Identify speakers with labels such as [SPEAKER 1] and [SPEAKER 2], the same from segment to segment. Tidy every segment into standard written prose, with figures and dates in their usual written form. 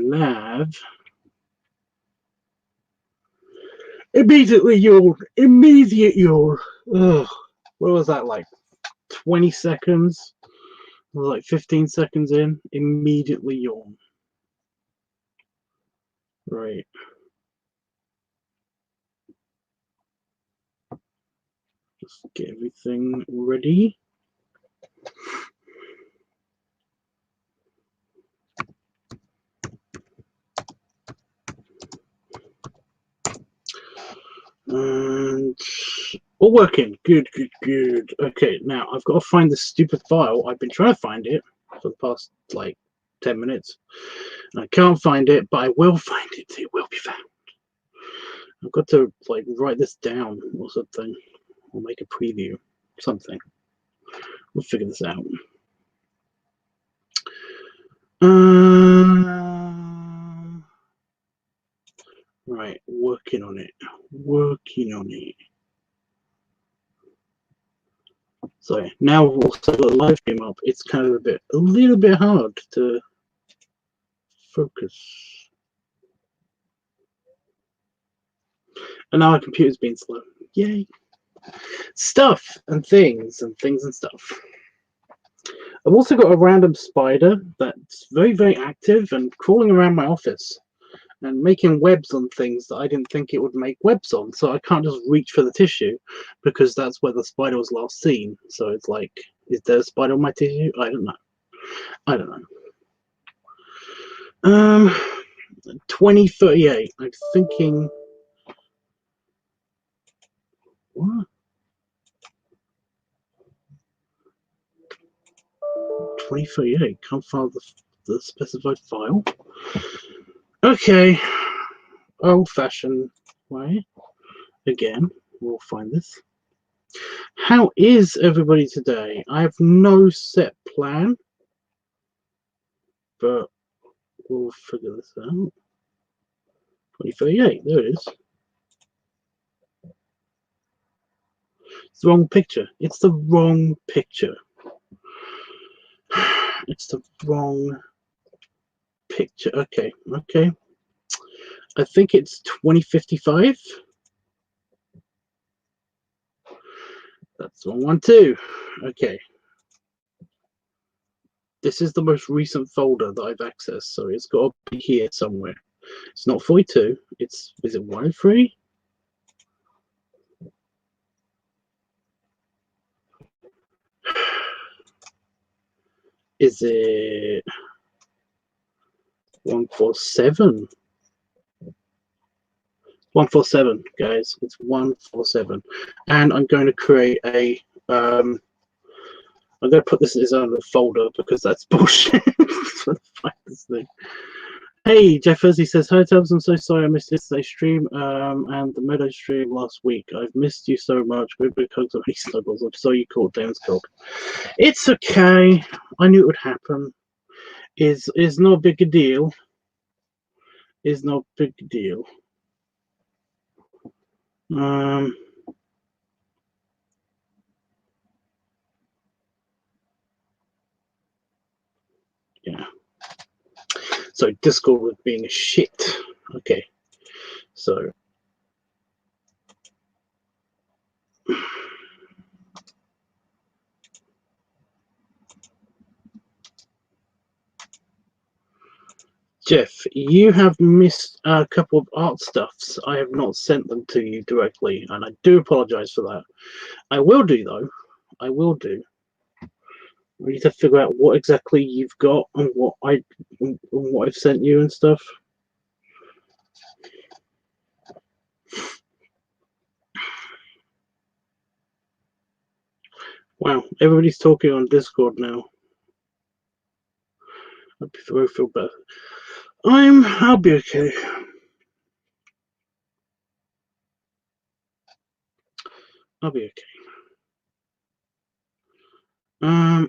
[SPEAKER 1] Lav. Immediately yawn. Immediate yawn. Ugh. What was that, like 20 seconds? Like 15 seconds in, immediately yawn. Right. Just get everything ready. And all working. Good, good, good. Okay, now I've got to find this stupid file. I've been trying to find it for the past like 10 minutes. I can't find it, but I will find it. It will be found. I've got to like write this down or something, or make a preview, something. We'll figure this out. Right, working on it. Working on it. So now we've also got a live stream up. It's kind of a little bit hard to focus. And now our computer's being slow. Yay. Stuff and things and things and stuff. I've also got a random spider that's very, very active and crawling around my office and making webs on things that I didn't think it would make webs on. So I can't just reach for the tissue because that's where the spider was last seen. So it's like, is there a spider on my tissue? I don't know. I don't know. 2038. I'm thinking. What? 2038. Can't find the specified file. Okay. Old-fashioned way. Again, we'll find this. How is everybody today? I have no set plan, but we'll figure this out. 2038. There it is. It's the wrong picture. It's the wrong picture. It's the wrong picture. Okay, okay. I think it's 2055. That's the wrong one too. Okay. This is the most recent folder that I've accessed, so it's got to be here somewhere. It's not 42. Is it 103? Is it 147? 147, guys. It's 147. And I'm going to create a I'm going to put this in its own folder because that's bullshit. Find this thing. Hey, Jeff Fuzzy says, hi, Tubbs. I'm so sorry I missed yesterday's stream and the Meadow stream last week. I've missed you so much. Big hugs on these snuggles. I'm sorry you caught Dan's cold. It's okay. I knew it would happen. Is no big a deal. Is no big deal. Yeah. So Discord was being a shit. Okay. So Jeff, you have missed a couple of art stuffs. I have not sent them to you directly, and I do apologize for that. I will do, though. I will do. We need to figure out what exactly you've got and what I've sent you and stuff. Wow, everybody's talking on Discord now. I feel better. I'll be okay. I'll be okay.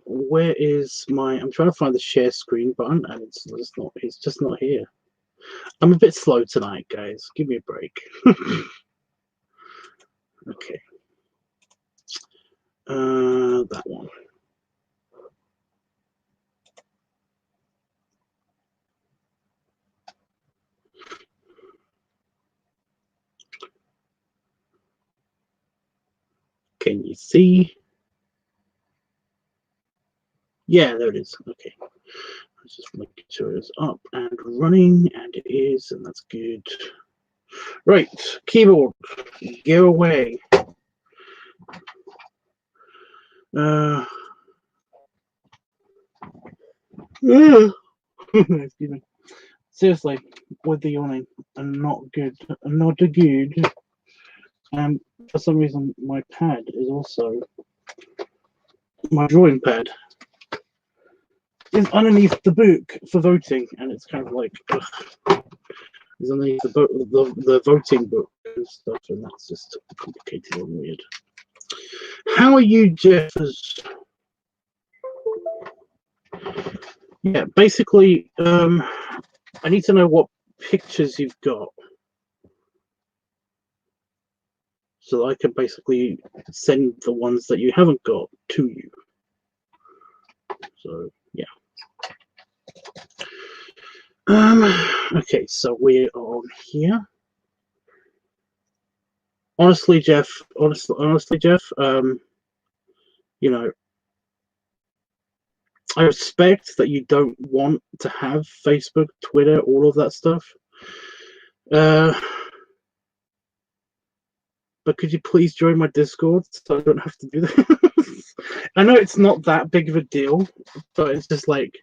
[SPEAKER 1] Where is my? I'm trying to find the share screen button, and it's just not here. I'm a bit slow tonight, guys. Give me a break. Okay. That one. Can you see? Yeah, there it is. Okay. Let's just make sure it's up and running, and it is, and that's good. Right, keyboard, go away. Excuse me. Seriously, with the yawning, I'm not good. I'm not good. For some reason, my pad is also my drawing pad is underneath the book for voting, and it's kind of like it's underneath the voting book and stuff, and that's just complicated and weird. How are you, Jeffers? Yeah, basically, I need to know what pictures you've got, so that I can basically send the ones that you haven't got to you. So yeah. Okay, so we're on here. Honestly, Jeff, you know, I respect that you don't want to have Facebook, Twitter, all of that stuff. But could you please join my Discord so I don't have to do that? I know it's not that big of a deal, but it's just like,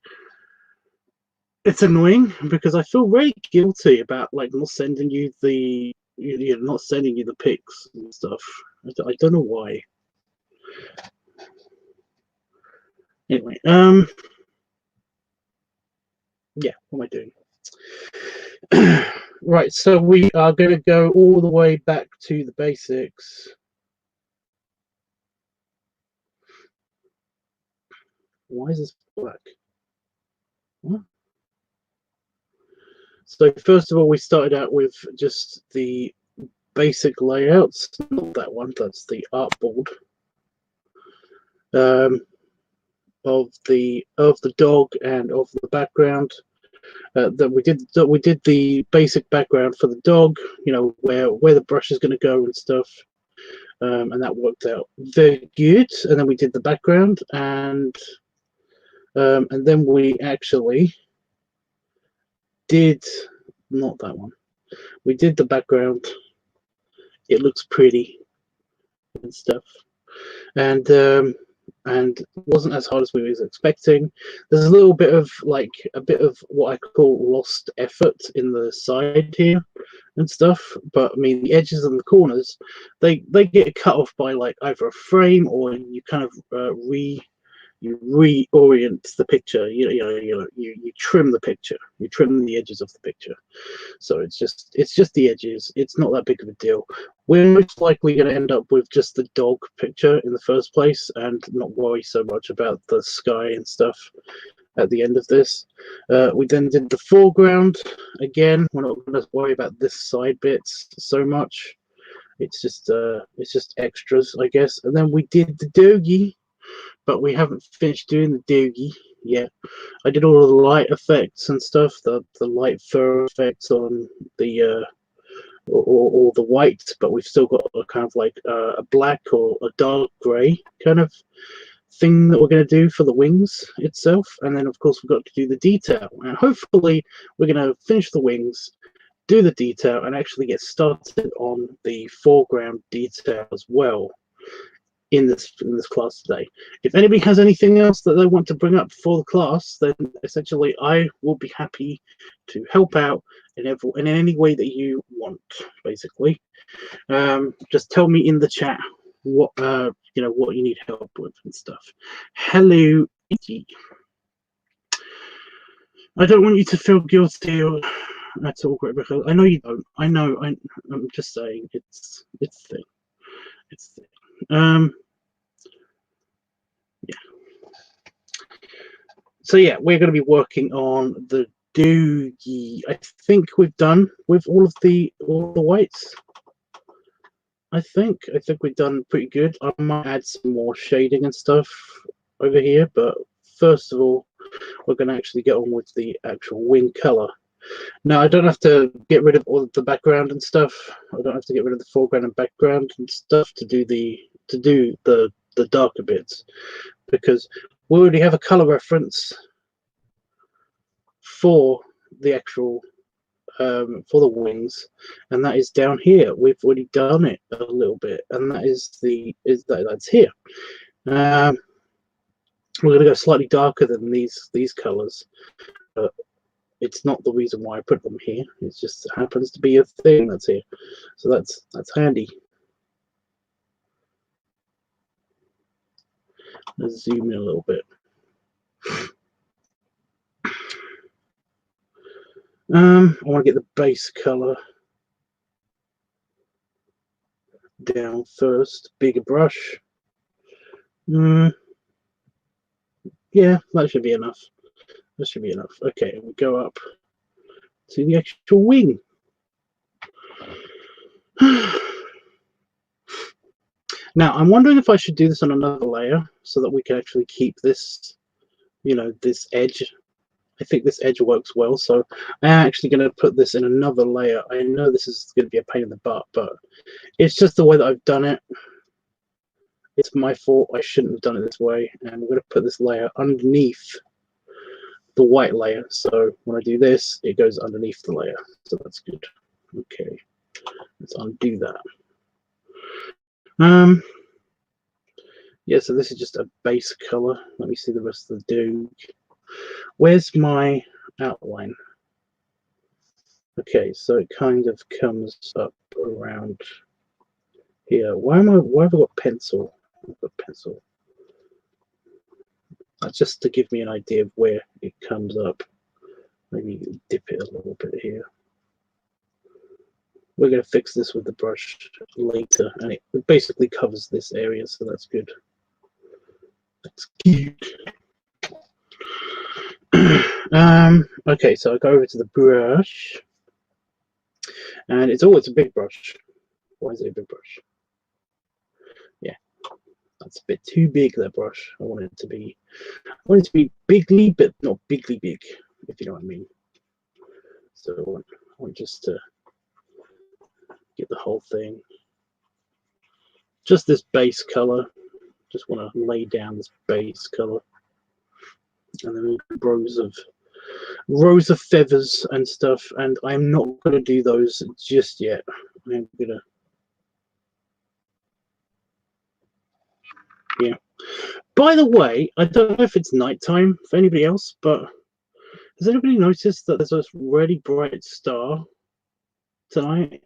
[SPEAKER 1] it's annoying because I feel very guilty about like not sending you the pics and stuff. I don't know why. Anyway, yeah, what am I doing? Right, so we are going to go all the way back to the basics. Why is this black? What? So first of all, we started out with just the basic layouts. Not that one. That's the artboard of the dog and of the background. That we did the basic background for the dog. You know where the brush is going to go and stuff. And that worked out very good. And then we did the background, and then we actually did not that one. We did the background. It looks pretty and stuff, and it wasn't as hard as we was expecting. There's a little bit of what I call lost effort in the side here and stuff, but I mean the edges and the corners, they get cut off by like either a frame or you kind of reorient the picture. You trim the picture, you trim the edges of the picture. So it's just the edges. It's not that big of a deal. We're most likely going to end up with just the dog picture in the first place and not worry so much about the sky and stuff at the end of this. We then did the foreground. Again, we're not going to worry about this side bits so much. It's just extras, I guess. And then we did the doggy, but we haven't finished doing the doggy yet. I did all of the light effects and stuff, the light fur effects on the or the white, but we've still got a kind of like a black or a dark grey kind of thing that we're going to do for the wings itself. And then of course we've got to do the detail, and hopefully we're going to finish the wings, do the detail, and actually get started on the foreground detail as well in this class today. If anybody has anything else that they want to bring up for the class, then essentially I will be happy to help out in any way that you want. Basically, just tell me in the chat what what you need help with and stuff. Hello, Iggy. I don't want you to feel guilty or at all, because I know you don't. I know. I'm just saying it's thing. It's thing. Yeah. So yeah, we're going to be working on the doogie. I think we've done with all the whites. I think we've done pretty good. I might add some more shading and stuff over here, but first of all, we're going to actually get on with the actual wing color. Now, I don't have to get rid of all of the background and stuff. I don't have to get rid of the foreground and background and stuff to do the to do the darker bits, because we already have a color reference for the actual for the wings, and that is down here. We've already done it a little bit, and that is that's here. We're going to go slightly darker than these colors, but it's not the reason why I put them here. It just happens to be a thing that's here, so that's handy. Let's zoom in a little bit. I want to get the base color down first. Bigger brush. Yeah, that should be enough. That should be enough. Okay, we go up to the actual wing. Now, I'm wondering if I should do this on another layer so that we can actually keep this, you know, this edge. I think this edge works well, so I'm actually going to put this in another layer. I know this is going to be a pain in the butt, but it's just the way that I've done it. It's my fault. I shouldn't have done it this way, and we're going to put this layer underneath the white layer. So when I do this, it goes underneath the layer, so that's good. Okay, let's undo that. Yeah, so this is just a base color. Let me see the rest of the Doog. Where's my outline? Okay, so it kind of comes up around here. Why have I got pencil? I've got pencil. That's just to give me an idea of where it comes up. Maybe dip it a little bit here. We're going to fix this with the brush later, and it basically covers this area, so that's good. That's cute. Okay, so I go over to the brush, and it's always a big brush. Why is it a big brush? Yeah, that's a bit too big, that brush. I want it to be bigly, but not bigly big, if you know what I mean. So I want just to get the whole thing. Just this base color. Just want to lay down this base color, and then rows of feathers and stuff. And I'm not going to do those just yet. I'm gonna, yeah. By the way, I don't know if it's nighttime for anybody else, but has anybody noticed that there's a really bright star tonight?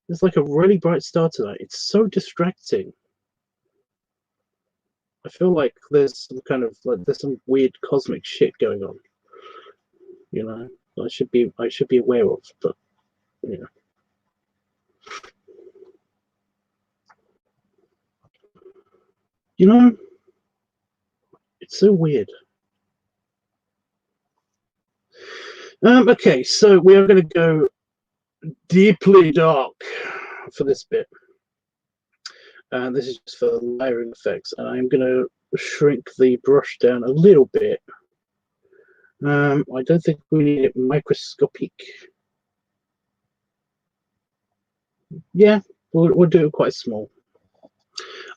[SPEAKER 1] There's like a really bright star tonight. It's so distracting. I feel like there's some kind of there's some weird cosmic shit going on. You know, I should be aware of, but you know. You know, it's so weird. Okay, so we are going to go deeply dark for this bit. And this is just for layering effects. And I'm going to shrink the brush down a little bit. I don't think we need it microscopic. Yeah, we'll do it quite small.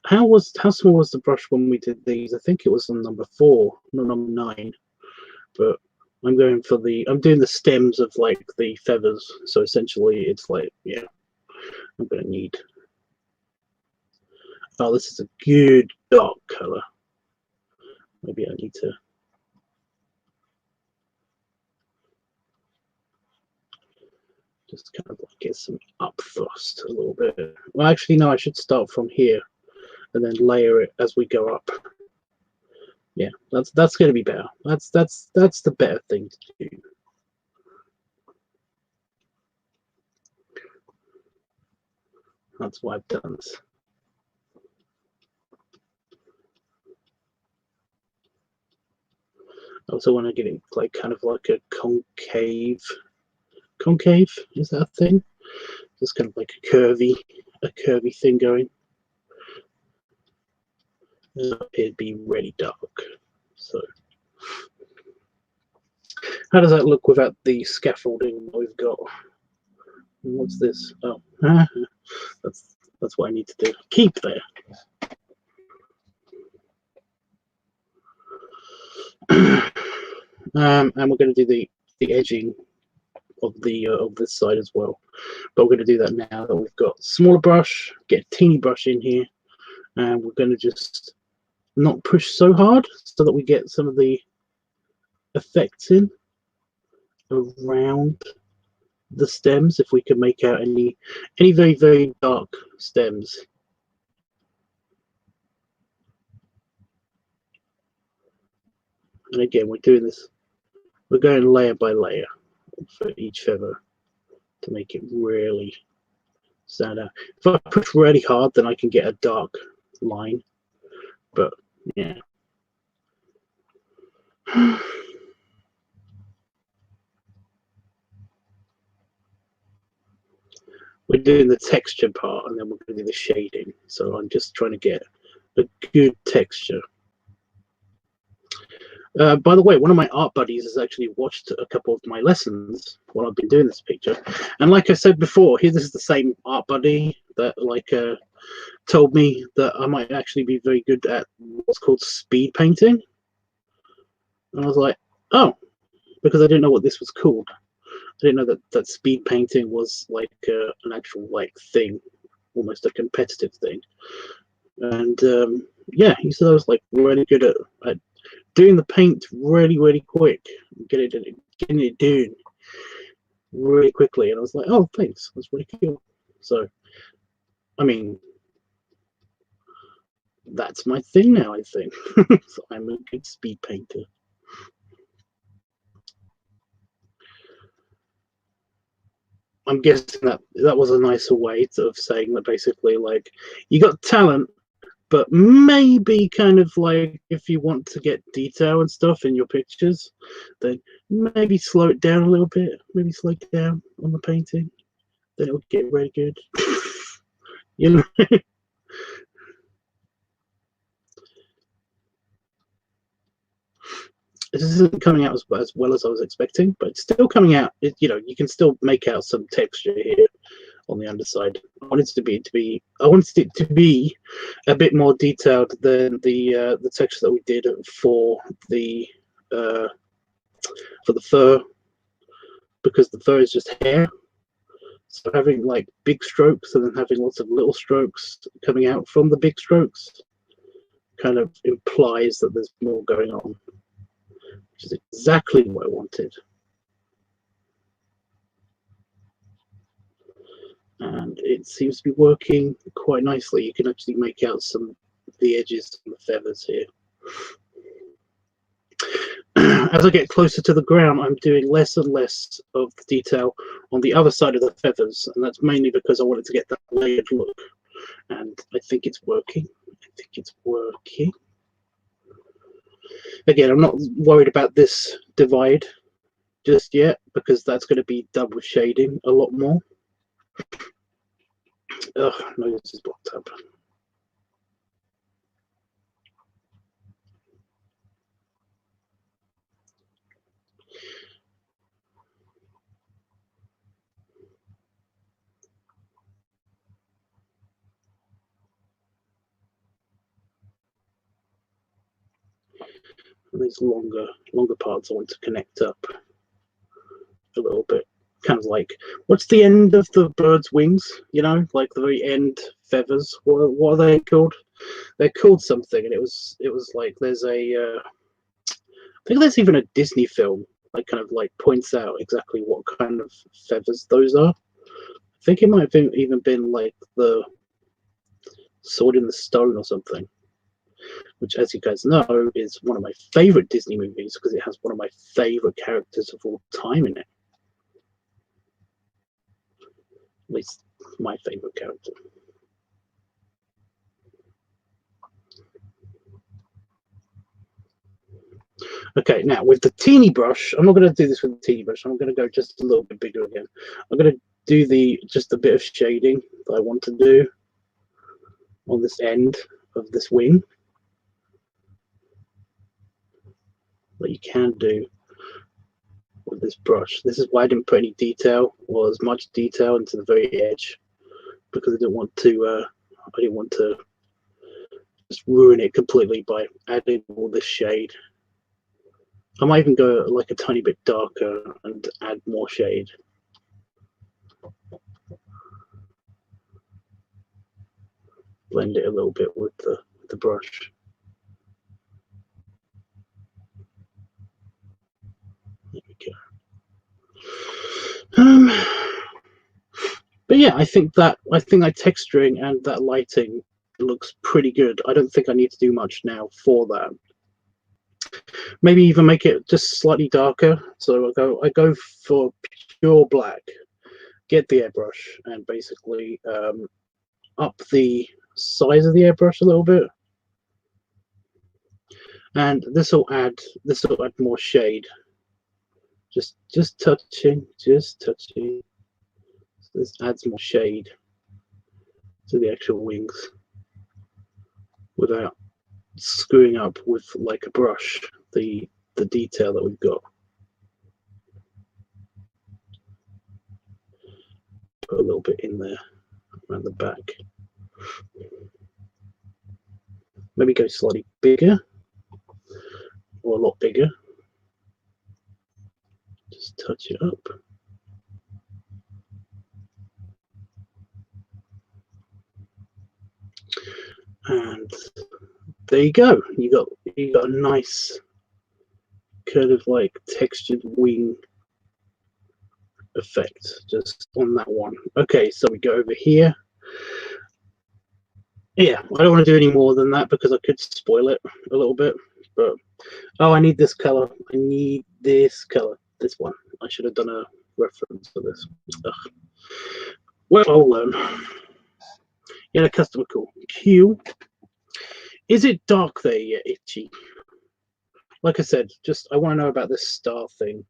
[SPEAKER 1] How small was the brush when we did these? I think it was on number 4, not number 9. But I'm doing the stems of like the feathers. So essentially it's like, yeah, I'm gonna need. Oh, this is a good dark color. Maybe I need to just kind of like get some up thrust a little bit. Well, actually, no, I should start from here and then layer it as we go up. Yeah, that's going to be better. That's the better thing to do. That's why I've done this. I also want to get it like kind of like a concave. Concave, is that a thing? Just kind of like a curvy thing going. It'd be really dark. So how does that look without the scaffolding we've got? What's this? Oh, that's That's what I need to do. Keep there. And we're going to do the edging of this side as well. But we're going to do that now that we've got smaller brush. Get a teeny brush in here, and we're going to just not push so hard so that we get some of the effects in around the stems. If we can make out any very, very dark stems. And again, we're doing this, we're going layer by layer for each feather to make it really stand out. If I push really hard, then I can get a dark line, but yeah. We're doing the texture part, and then we're going to do the shading. So I'm just trying to get a good texture. By the way, one of my art buddies has actually watched a couple of my lessons while I've been doing this picture. And like I said before, this is the same art buddy that told me that I might actually be very good at what's called speed painting. And I was like, oh, because I didn't know what this was called. I didn't know that speed painting was like an actual thing, almost a competitive thing. And yeah, he said I was like really good at doing the paint really, really quick, getting it done really quickly. And I was like, oh, thanks, that's really cool. So, I mean, that's my thing now, I think. So I'm a good speed painter. I'm guessing that was a nicer way of saying that basically, like, you got talent, but maybe kind of like if you want to get detail and stuff in your pictures, then maybe slow it down a little bit. Maybe slow it down on the painting. Then it will get very good. You know? This isn't coming out as well as I was expecting, but it's still coming out. You know, you can still make out some texture here on the underside. I wanted it to be a bit more detailed than the texture that we did for the fur, because the fur is just hair. So having like big strokes and then having lots of little strokes coming out from the big strokes kind of implies that there's more going on, which is exactly what I wanted. And it seems to be working quite nicely. You can actually make out some of the edges and the feathers here. As I get closer to the ground, I'm doing less and less of the detail on the other side of the feathers, and that's mainly because I wanted to get that layered look. And I think it's working. Again, I'm not worried about this divide just yet, because that's going to be done with shading a lot more. Oh, no, this is blocked up. And these longer parts I want to connect up a little bit. Kind of like, what's the end of the bird's wings? You know, like the very end feathers. What are they called? They're called something, and it was like there's I think there's even a Disney film like kind of like points out exactly what kind of feathers those are. I think it might have even been like the Sword in the Stone or something, which, as you guys know, is one of my favorite Disney movies because it has one of my favorite characters of all time in it. At least my favorite character. Okay, now with the teeny brush, I'm not going to do this with the teeny brush. I'm going to go just a little bit bigger again. I'm going to do just a bit of shading that I want to do on this end of this wing that you can do with this brush. This is why I didn't put any detail or as much detail into the very edge, because I didn't want to I didn't want to just ruin it completely by adding all this shade. I might even go like a tiny bit darker and add more shade. Blend it a little bit with the brush. There we go. But yeah, I think that texturing and that lighting looks pretty good. I don't think I need to do much now for that. Maybe even make it just slightly darker. So I go for pure black. Get the airbrush and basically up the size of the airbrush a little bit, and this will add more shade. Just touching. This adds more shade to the actual wings without screwing up with like a brush the detail that we've got. Put a little bit in there around the back. Maybe go slightly bigger, or a lot bigger. Just touch it up. And there you go. You got a nice kind of like textured wing effect just on that one. Okay, so we go over here. Yeah, I don't want to do any more than that because I could spoil it a little bit. But oh, I need this color. I need this color. This one. I should have done a reference for this. Ugh. Well, I'll learn. Yeah, a customer call. Q. Is it dark there yet, Itchy? Like I said, just I want to know about this star thing.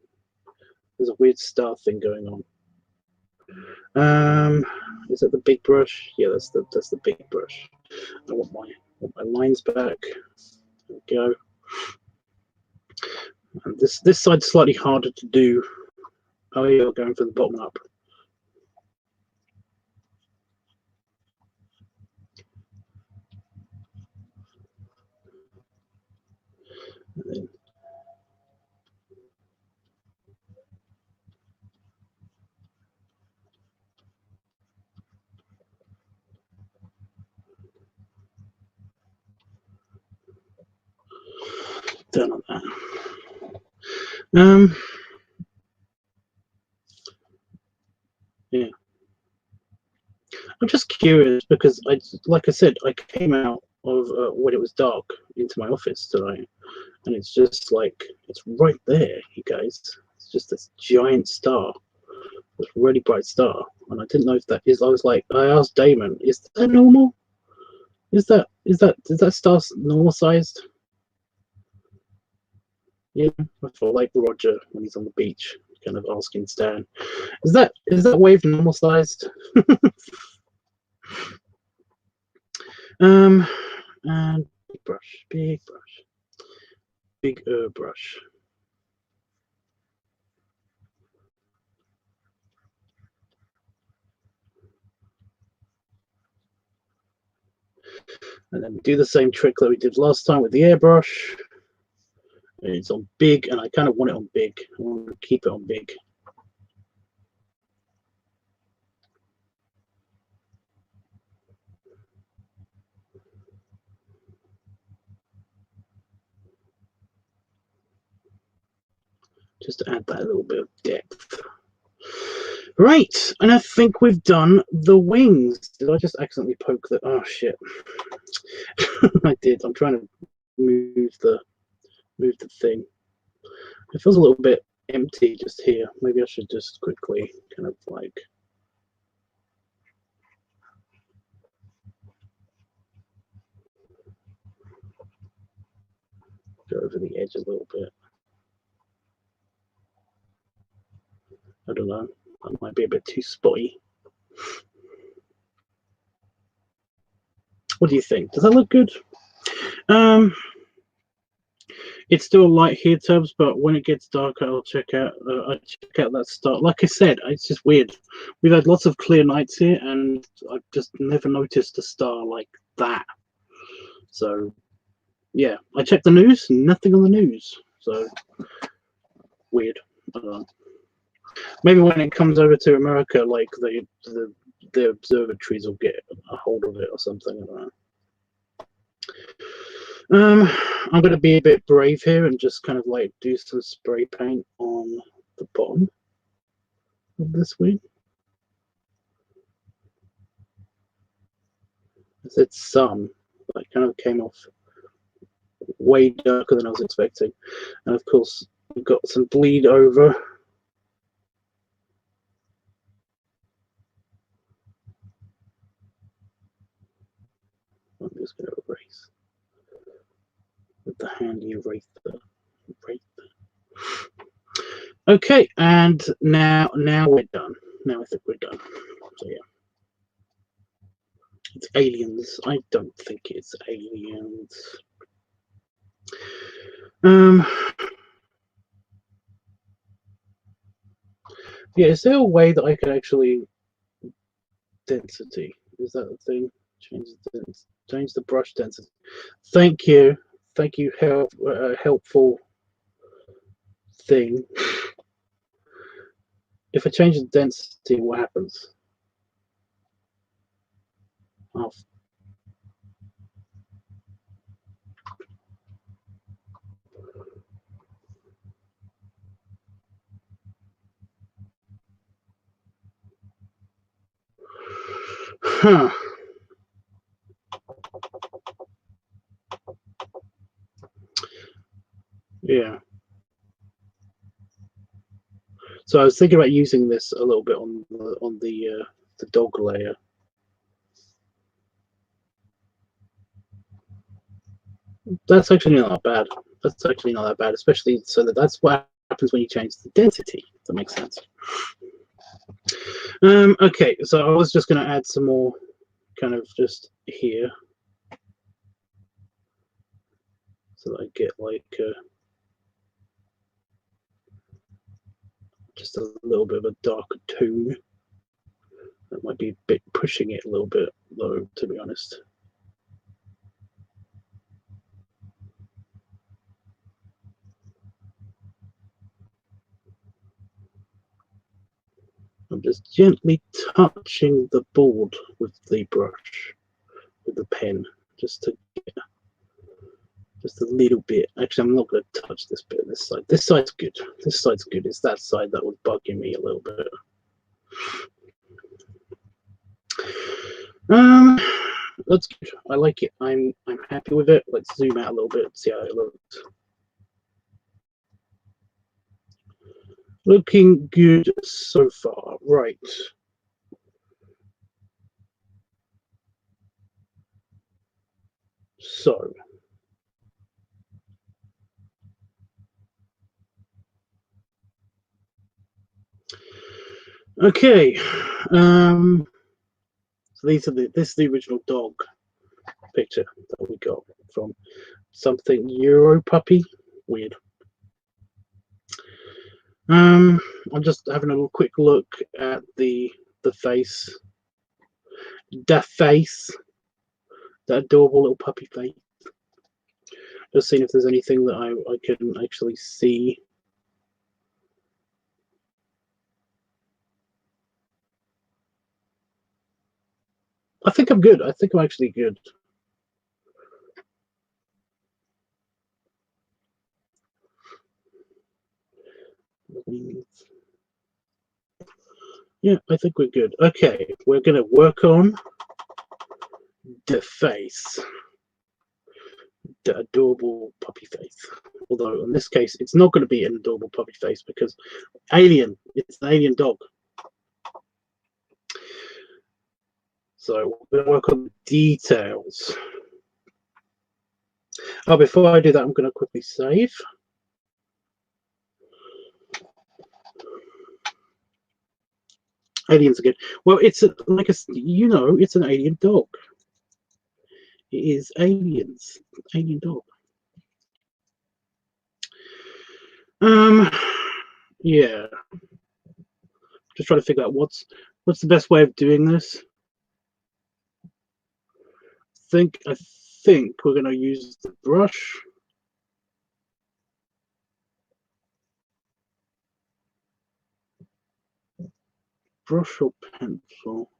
[SPEAKER 1] There's a weird star thing going on. Is it the big brush? Yeah, that's the big brush. I want my lines back. There we go. And this side's slightly harder to do. Oh, you're going from the bottom up. And then done on that. Yeah. I'm just curious because like I said, I came out of when it was dark into my office tonight, and it's just like it's right there, you guys. It's just this giant star, this really bright star, and I didn't know if that is. I was like, I asked Damon, is that normal? Is that star normal sized? Yeah, I feel like Roger when he's on the beach, kind of asking Stan, is that wave normal sized? And big brush, big brush. And then do the same trick that we did last time with the airbrush. It's on big, and I kind of want it on big. I want to keep it on big. Just to add that little bit of depth. Right, and I think we've done the wings. Did I just accidentally poke the... Oh, shit. I did. I'm trying to move the thing. It feels a little bit empty just here. Maybe I should just quickly kind of like... go over the edge a little bit. I don't know. That might be a bit too spotty. What do you think? Does that look good? It's still light here terms, but when it gets darker, I'll check out that star. Like I said, it's just weird. We've had lots of clear nights here, and I've just never noticed a star like that. So yeah, I checked the news, nothing on the news. So weird. I don't know. Maybe when it comes over to America, like the observatories will get a hold of it or something. I don't know. I'm going to be a bit brave here and just kind of like do some spray paint on the bottom of this wing. I said some, but it kind of came off way darker than I was expecting. And of course, we've got some bleed over. I'm just going to erase with the handy eraser. Okay, and now we're done. Now I think we're done. So yeah, it's aliens. I don't think it's aliens. Yeah, is there a way that I could actually density? Is that the thing? Change the brush density. Thank you, helpful thing. If I change the density, what happens? Oh. Huh. Yeah. So I was thinking about using this a little bit on the dog layer. That's actually not bad. That's actually not that bad, especially so that's what happens when you change the density. If that makes sense. Okay, so I was just going to add some more kind of just here. So that I get like just a little bit of a darker tone. That might be a bit pushing it a little bit though, to be honest. I'm just gently touching the board with the brush, with the pen, just to get just a little bit. Actually, I'm not going to touch this bit. This side. This side's good. This side's good. It's that side that was bugging me a little bit. That's good. I like it. I'm happy with it. Let's zoom out a little bit. See how it looks. Looking good so far. Right. So. Okay. So this is the original dog picture that we got from something Euro puppy. Weird. I'm just having a little quick look at the face. The face. That adorable little puppy face. Just seeing if there's anything that I can actually see. I think I'm good. I think I'm actually good. Yeah, I think we're good. Okay, we're going to work on the face. The adorable puppy face. Although in this case, it's not going to be an adorable puppy face because alien. It's an alien dog. So we're going to work on the details. Oh, before I do that, I'm going to quickly save. Aliens again. Well, it's like it's an alien dog. It is aliens. Alien dog. Um, yeah, just trying to figure out what's the best way of doing this. I think we're going to use the brush. Brush or pencil?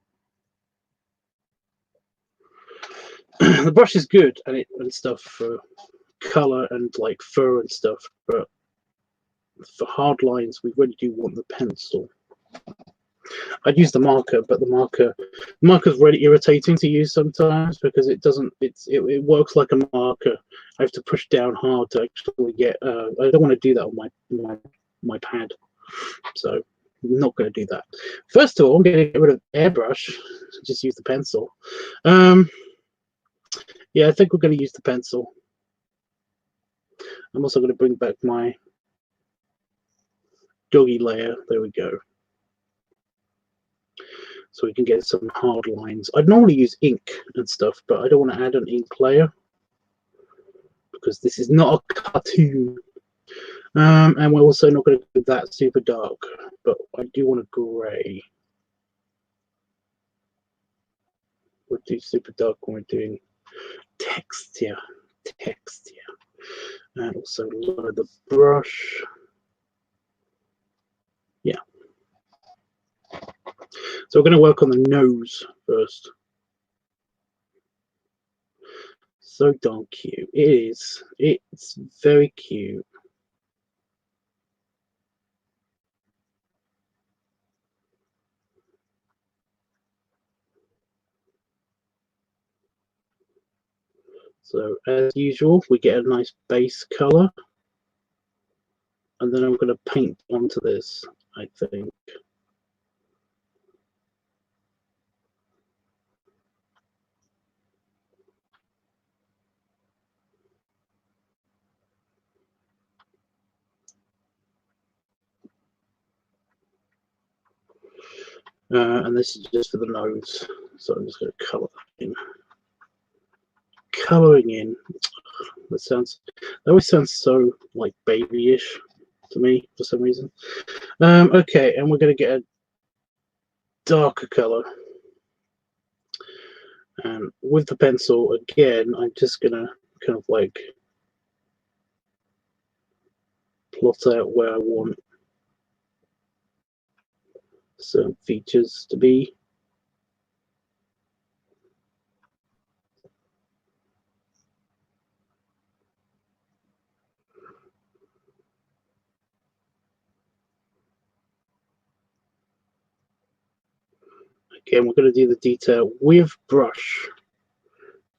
[SPEAKER 1] The brush is good and stuff for color and like fur and stuff, but for hard lines we really do want the pencil. I'd use the marker, but the marker's really irritating to use sometimes because it doesn't. It works like a marker. I have to push down hard to actually get. I don't want to do that on my pad, so I'm not going to do that. First of all, I'm going to get rid of airbrush. Just use the pencil. Yeah, I think we're going to use the pencil. I'm also going to bring back my doggy layer. There we go. So we can get some hard lines. I'd normally use ink and stuff, but I don't want to add an ink layer because this is not a cartoon. And we're also not going to do that super dark, but I do want a grey. We'll do super dark when we're doing texture. And also lower the brush. Yeah. So we're going to work on the nose first. So darn cute. It is. It's very cute. So as usual, we get a nice base color. And then I'm going to paint onto this, I think. And this is just for the nose. So I'm just going to color that in. Coloring in. That always sounds so like babyish to me for some reason. Okay, and we're going to get a darker color. And with the pencil, again, I'm just going to kind of like plot out where I want certain features to be. Again, we're going to do the detail with brush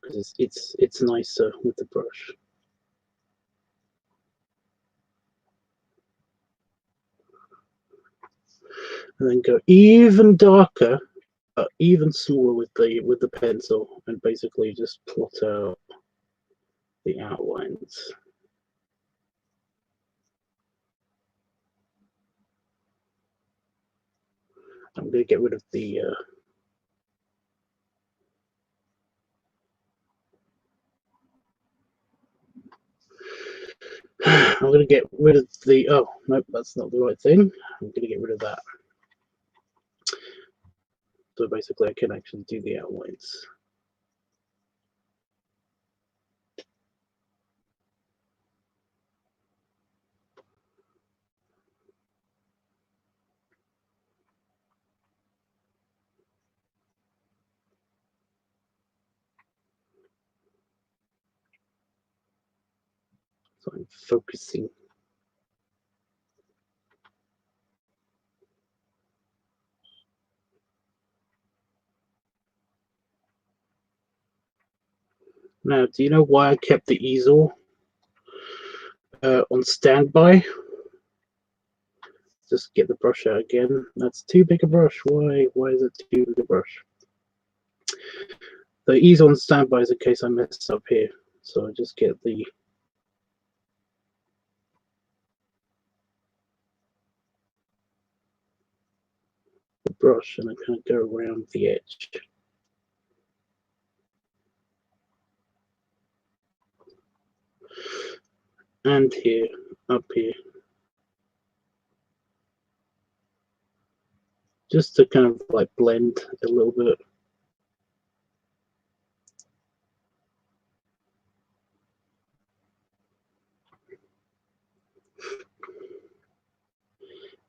[SPEAKER 1] because it's nicer with the brush. And then go even darker, even smaller with the pencil, and basically just plot out the outlines. I'm going to get rid of the I'm going to get rid of the, oh, nope, that's not the right thing. I'm going to get rid of that. So basically I can actually do the outlines. So I'm focusing. Now, do you know why I kept the easel on standby? Just get the brush out again. That's too big a brush. Why is it too big a brush? The easel on standby is in case I mess up here. So I just get the brush and I kind of go around the edge. And here, up here. just to kind of like blend a little bit.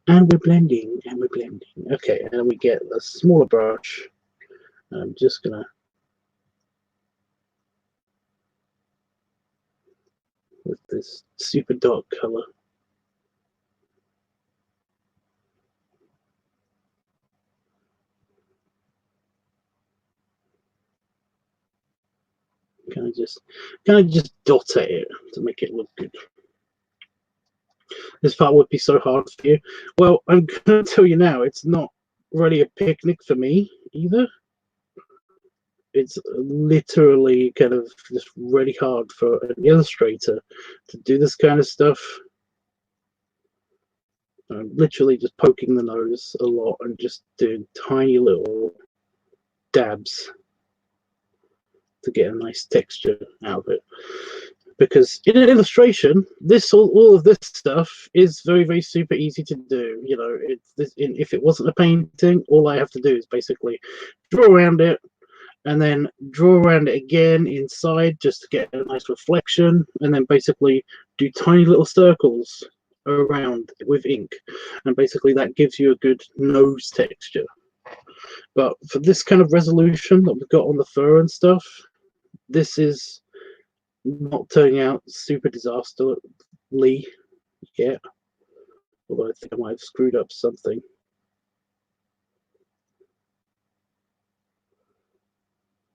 [SPEAKER 1] And we're blending, and we're blending. Okay, and we get a smaller brush. I'm just gonna, with this super dark color. Kind of just dot at it to make it look good. This part would be so hard for you. Well, I'm going to tell you now, it's not really a picnic for me either. It's literally kind of just really hard for an illustrator to do this kind of stuff. I'm literally just poking the nose a lot and just doing tiny little dabs to get a nice texture out of it. Because in an illustration, all of this stuff is very super easy to do. You know, if it wasn't a painting, all I have to do is basically draw around it, and then draw around it again inside just to get a nice reflection, and then basically do tiny little circles around with ink, and basically that gives you a good nose texture. But for this kind of resolution that we've got on the fur and stuff, this is not turning out super disastrously yet, although I think I might have screwed up something.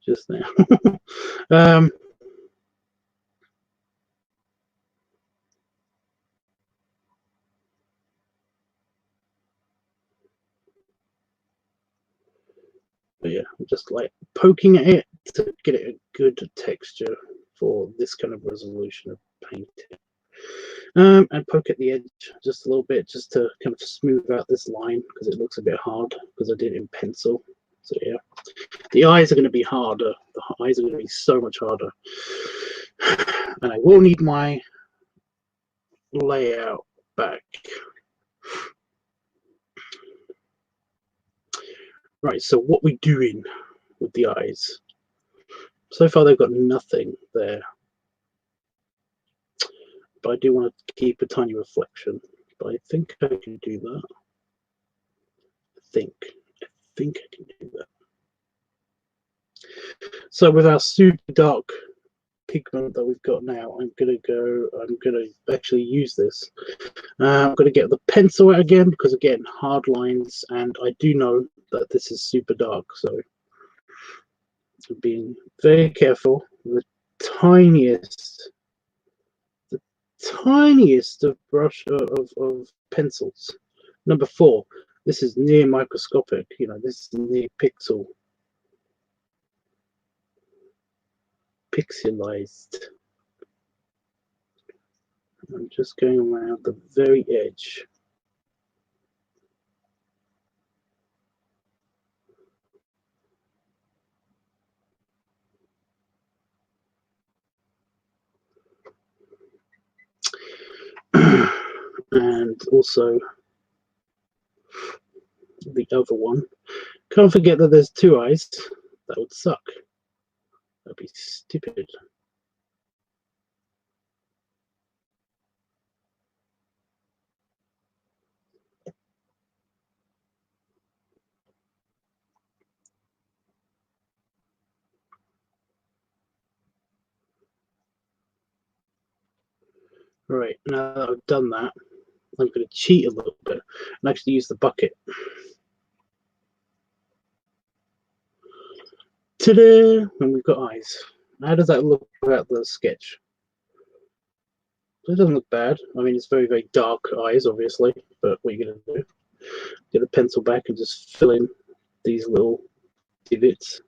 [SPEAKER 1] Just now. But yeah, I'm just like poking at it to get it a good texture for this kind of resolution of painting. And poke at the edge just a little bit, just to kind of smooth out this line because it looks a bit hard because I did it in pencil. So yeah, the eyes are going to be harder. The eyes are going to be so much harder, and I will need my layout back. Right, so what we doing with the eyes? So far they've got nothing there, but I do want to keep a tiny reflection. But I think I can do that. I think I can do that. So with our super dark pigment that we've got now, I'm gonna actually use this. I'm gonna get the pencil out again because again, hard lines, and I do know that this is super dark, so I'm being very careful. The tiniest of brush of pencils. Number 4. This is near microscopic. You know, this is near pixelized. I'm just going around the very edge. And also the other one. Can't forget that there's 2 eyes. That would suck. That'd be stupid. Right, now that I've done that, I'm going to cheat a little bit and actually use the bucket. Ta-da! And we've got eyes. How does that look without the sketch? It doesn't look bad. I mean, it's very dark eyes, obviously, but what are you going to do? Get the pencil back and just fill in these little divots.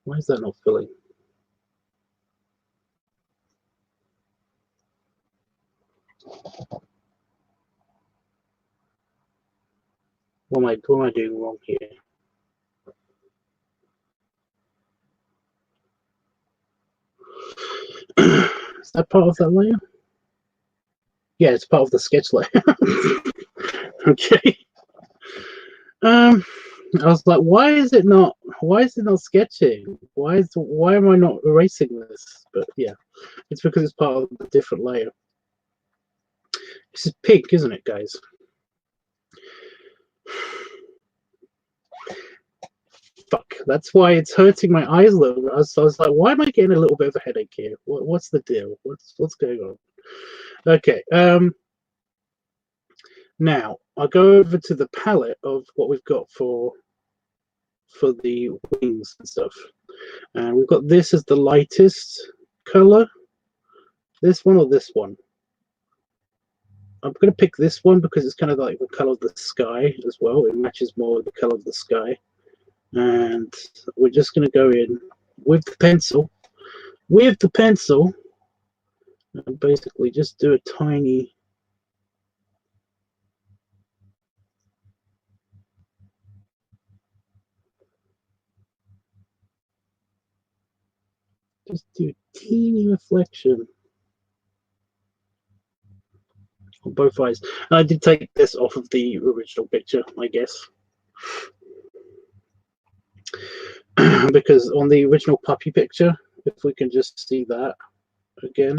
[SPEAKER 1] Why is that not filling? What am I doing wrong here? Is that part of that layer? Yeah, it's part of the sketch layer. Okay. I was like, why is it not sketching? Why am I not erasing this? But yeah, it's because it's part of a different layer. This is pink, isn't it, guys? Fuck, that's why it's hurting my eyes a little bit. I was like, why am I getting a little bit of a headache here? What's the deal? What's going on? Okay, now I'll go over to the palette of what we've got for the wings and stuff. And we've got this as the lightest color. This one or this one? I'm going to pick this one because it's kind of like the color of the sky as well. It matches more with the color of the sky. And we're just going to go in with the pencil. And basically just do a tiny do a teeny reflection on both eyes. I did take this off of the original picture, I guess. Because on the original puppy picture, if we can just see that again,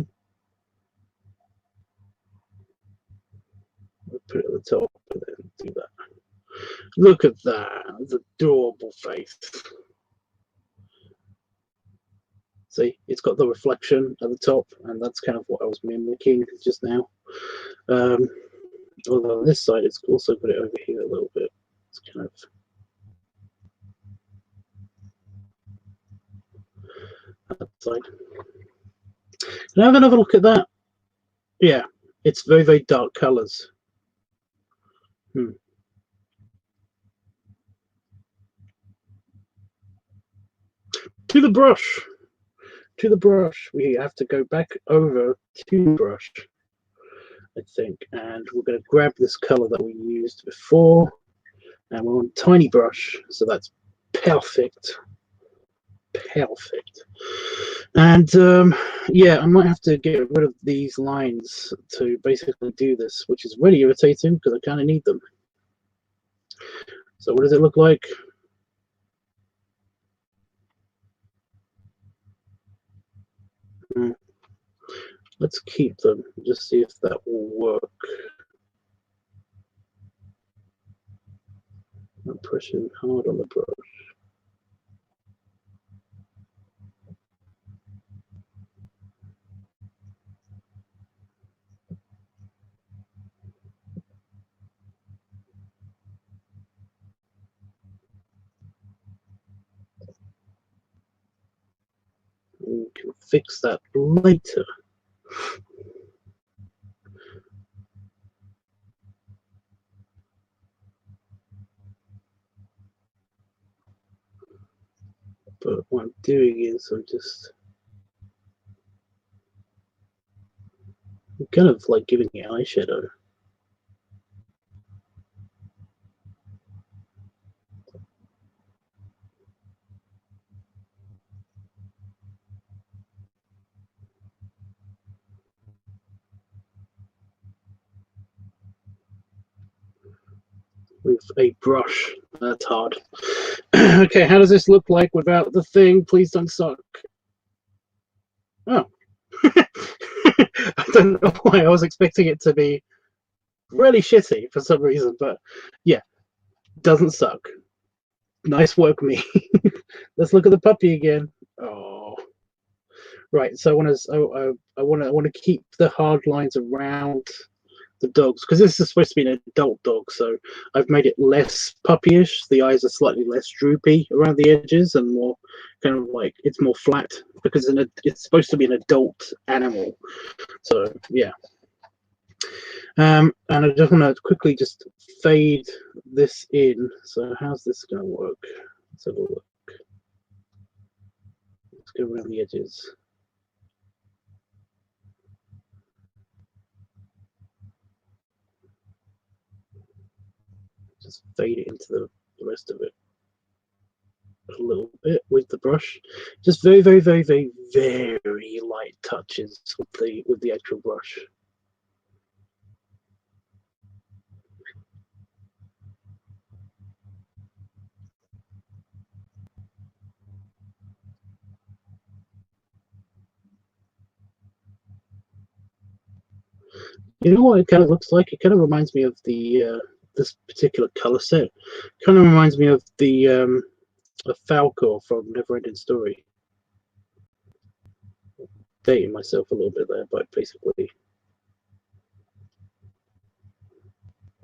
[SPEAKER 1] we'll put it at the top and then do that. Look at that, it's adorable face. See, it's got the reflection at the top, and that's kind of what I was mimicking just now. Although on this side, it's also put it over here a little bit. It's kind of that side. Can I have another look at that? Yeah, it's very, very dark colors. To the brush. To the brush. We have to go back over to the brush, I think, and we're going to grab this color that we used before, and we're on tiny brush, so that's perfect. And yeah, I might have to get rid of these lines to basically do this, which is really irritating because I kind of need them. So what does it look like? Let's keep them, just see if that will work. I'm pushing hard on the brush. We can fix that later. But what I'm doing is I'm kind of like giving it eyeshadow. With a brush. That's hard. Okay, how does this look like without the thing? Please don't suck. Oh. I don't know why I was expecting it to be really shitty for some reason, but yeah, doesn't suck. Nice work, me. Let's look at the puppy again. Oh, right. So I want to keep the hard lines around the dogs because this is supposed to be an adult dog. So I've made it less puppyish. The eyes are slightly less droopy around the edges and more kind of like it's more flat because it's supposed to be an adult animal. So yeah. And I just want to quickly just fade this in. So how's this going to work? Let's have a look. Let's go around the edges. Just fade it into the rest of it a little bit with the brush. Just very, very, very, very, very light touches with the actual brush. You know what it kind of looks like? It kind of reminds me of the this particular color set. Kind of reminds me of the of Falcor from Neverending Story. Dating myself a little bit there, but basically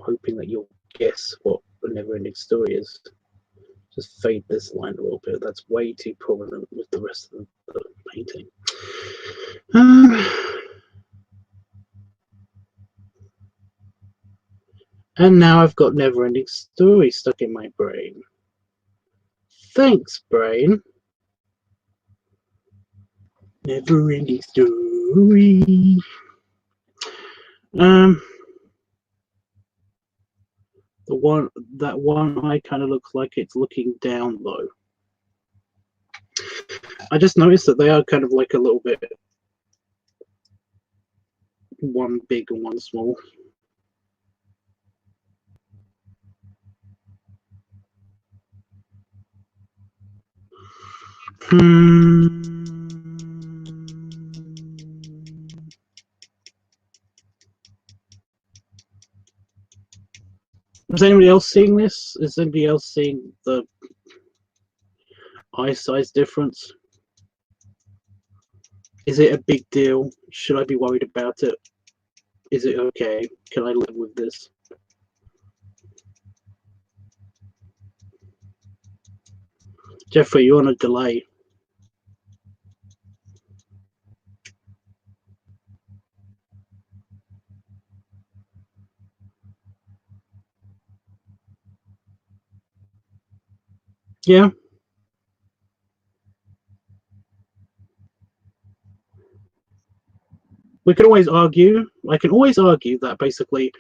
[SPEAKER 1] hoping that you'll guess what the Neverending Story is. Just fade this line a little bit. That's way too prominent with the rest of the painting. And now I've got Neverending Story stuck in my brain. Thanks, brain. Neverending Story. That one eye kind of looks like it's looking down low. I just noticed that they are kind of like a little bit one big and one small. Is anybody else seeing this? Is anybody else seeing the eye size difference? Is it a big deal? Should I be worried about it? Is it okay? Can I live with this? Jeffrey, you're on a delay. Yeah. We can always argue. I can always argue that basically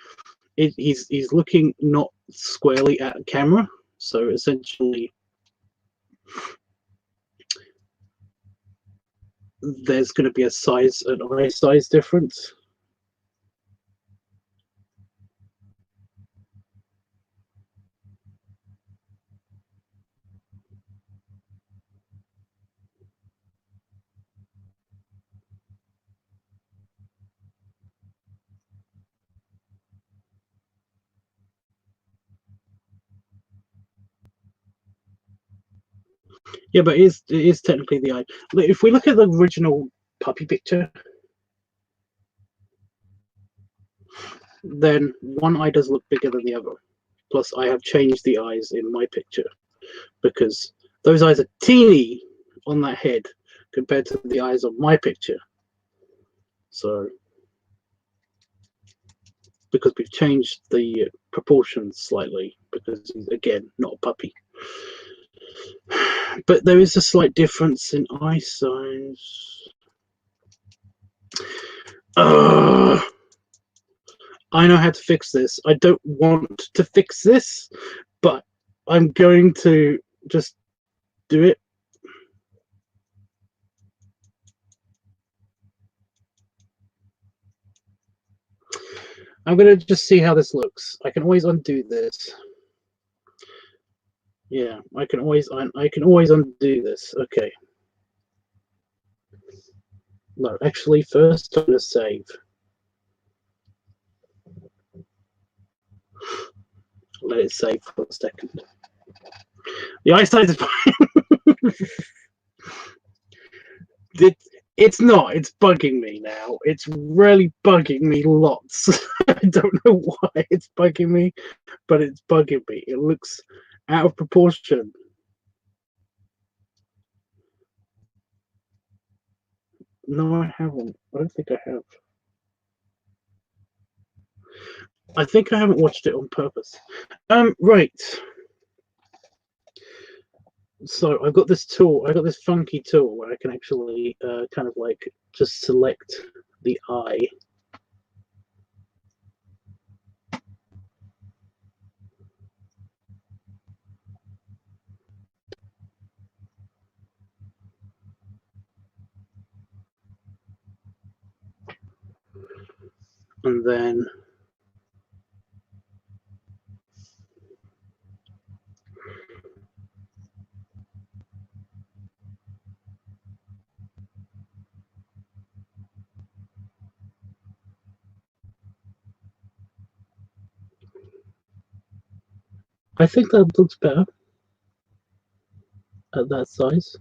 [SPEAKER 1] he's looking not squarely at the camera. So essentially, there's going to be an eye size difference. Yeah, but it is technically the eye. If we look at the original puppy picture, then one eye does look bigger than the other. Plus, I have changed the eyes in my picture because those eyes are teeny on that head compared to the eyes on my picture. So, because we've changed the proportions slightly, because he's, again, not a puppy. But there is a slight difference in eye size. I know how to fix this. I don't want to fix this, but I'm going to just do it. I'm going to just see how this looks. I can always undo this. Yeah, I can always undo this. Okay. No, actually, first I'm going to save. Let it save for a second. The eyesight is fine. It's not. It's bugging me now. It's really bugging me lots. I don't know why it's bugging me, but it's bugging me. It looks out of proportion. No, I haven't. I don't think I have. I think I haven't watched it on purpose. Right. So I've got this tool. I've got this funky tool where I can actually kind of like just select the eye. And then I think that looks better at that size.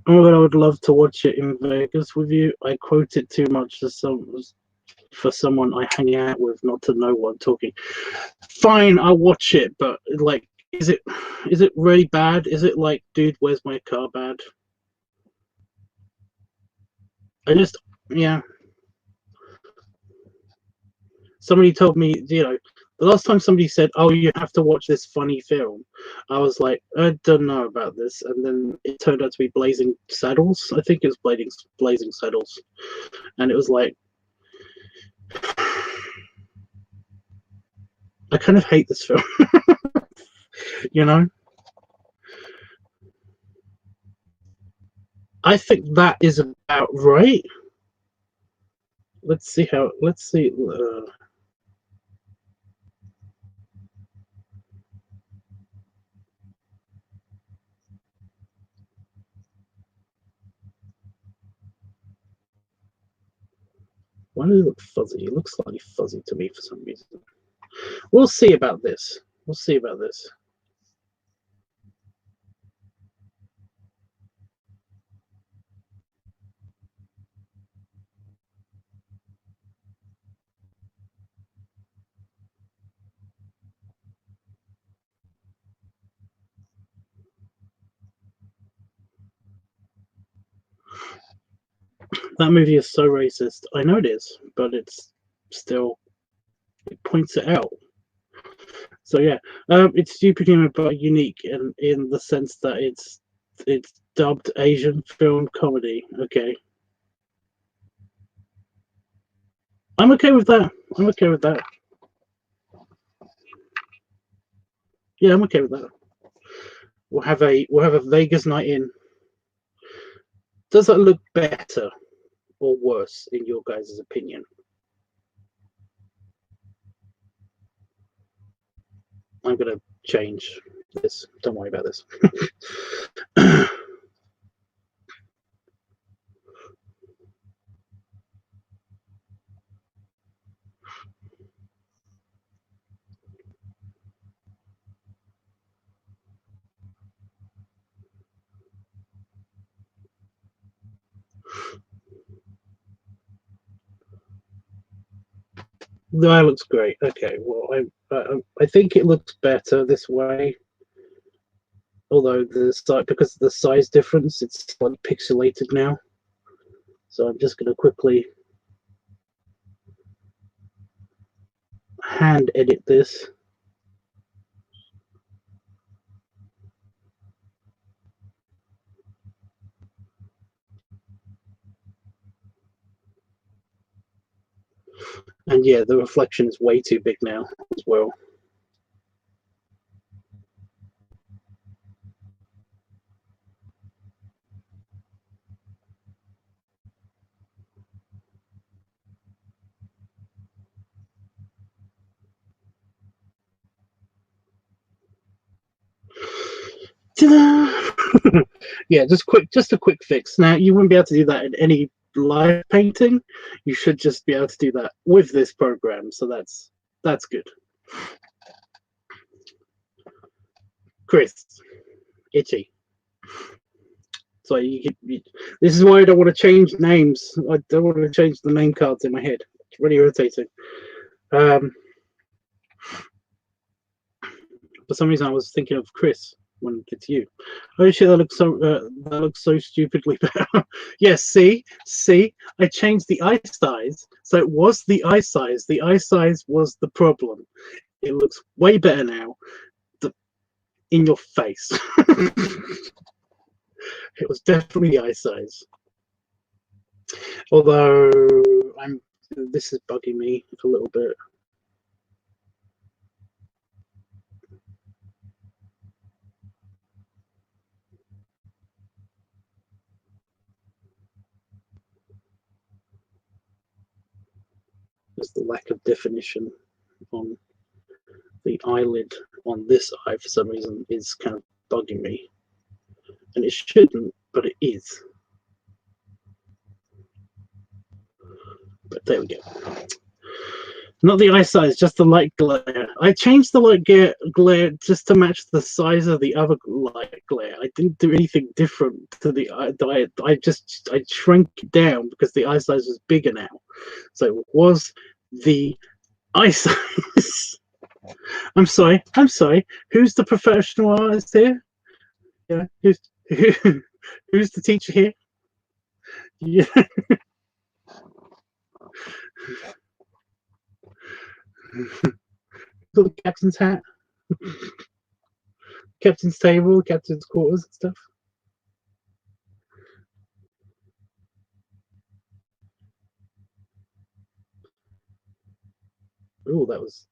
[SPEAKER 1] Oh, but I would love to watch it in Vegas with you. I quote it too much for someone I hang out with not to know what I'm talking. Fine, I'll watch it, but like, is it really bad? Is it like, dude, where's my car bad? I just, yeah. Somebody told me, the last time somebody said, "Oh, you have to watch this funny film," I was like, I don't know about this, and then it turned out to be Blazing Saddles. I think it was Blazing Saddles, and it was like, I kind of hate this film, you know. I think that is about right. Let's see how. Let's see. Why does it look fuzzy? It looks slightly fuzzy to me for some reason. We'll see about this. We'll see about this. That movie is so racist. I know it is, but it's still, it points it out. So yeah, it's stupid humor but unique in the sense that it's dubbed Asian film comedy. Okay, I'm okay with that. I'm okay with that. Yeah, I'm okay with that. We'll have a Vegas night in. Does that look better or worse in your guys' opinion? I'm gonna change this. Don't worry about this. That looks great. Okay, well, I think it looks better this way. Although because of the size difference, it's slightly pixelated now. So I'm just going to quickly hand edit this. And yeah, the reflection is way too big now as well. Yeah, just a quick fix. Now you wouldn't be able to do that in any live painting. You should just be able to do that with this program. So that's good. Chris, itchy. So this is why I don't want to change names. I don't want to change the name cards in my head. It's really irritating. For some reason, I was thinking of Chris when it's you. Oh shit, that looks so stupidly bad. Yes, see, I changed the eye size, so it was the eye size. The eye size was the problem. It looks way better now. In your face. It was definitely the eye size. Although this is bugging me a little bit. There's the lack of definition on the eyelid on this eye for some reason is kind of bugging me. And it shouldn't, but it is. But there we go. Not the eye size, just the light glare. I changed the light glare just to match the size of the other light glare. I didn't do anything different to the eye. I shrank it down because the eye size was bigger now. So it was the eye size. I'm sorry. Who's the professional artist here? Yeah, who's the teacher here? Yeah. Got the captain's hat, captain's table, captain's quarters and stuff. Oh, that was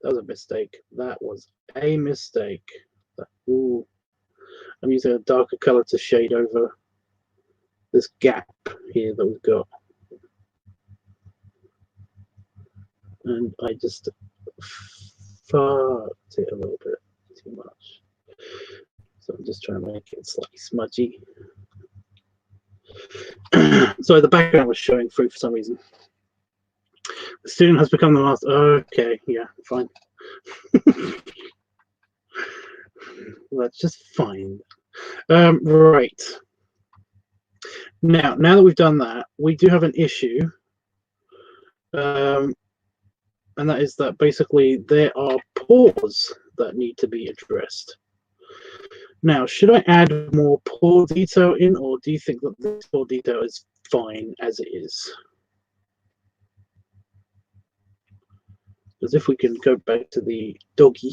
[SPEAKER 1] a mistake. That was a mistake. Ooh, I'm using a darker color to shade over this gap here that we've got, and I just fucked it a little bit too much. So I'm just trying to make it slightly smudgy. So the background was showing through for some reason. The student has become the master. Okay, yeah, fine. That's just fine. Right. Now that we've done that, we do have an issue. And that is that basically there are pores that need to be addressed. Now, should I add more pore detail in, or do you think that this pore detail is fine as it is? Because if we can go back to the doggy,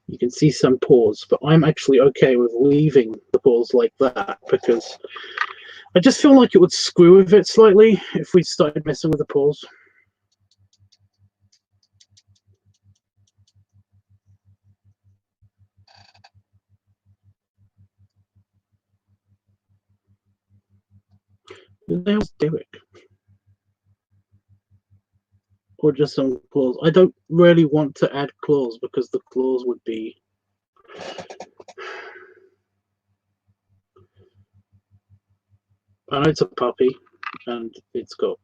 [SPEAKER 1] you can see some pores, but I'm actually okay with leaving the pores like that because I just feel like it would screw with it slightly if we started messing with the pores. What the hell's Derek? Or just some claws. I don't really want to add claws because the claws would be... I know it's a puppy and it's got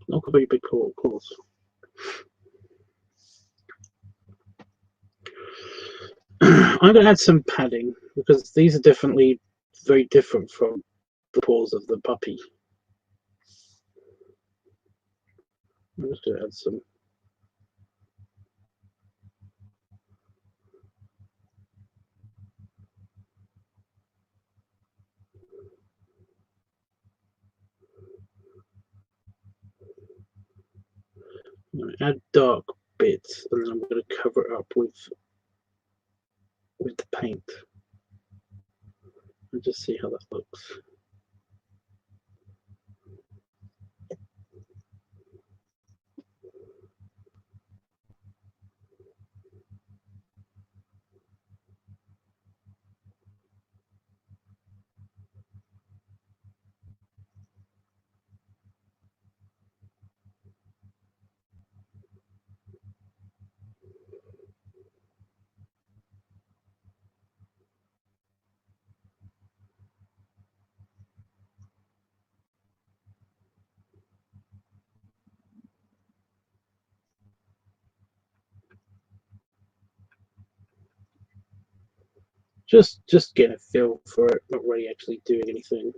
[SPEAKER 1] not very big claws. I'm going to add some padding because these are definitely very different from the paws of the puppy. I'm just going to add some. I'm going to add dark bits and then I'm going to cover it up with the paint and just see how that looks. Just get a feel for it, not really actually doing anything.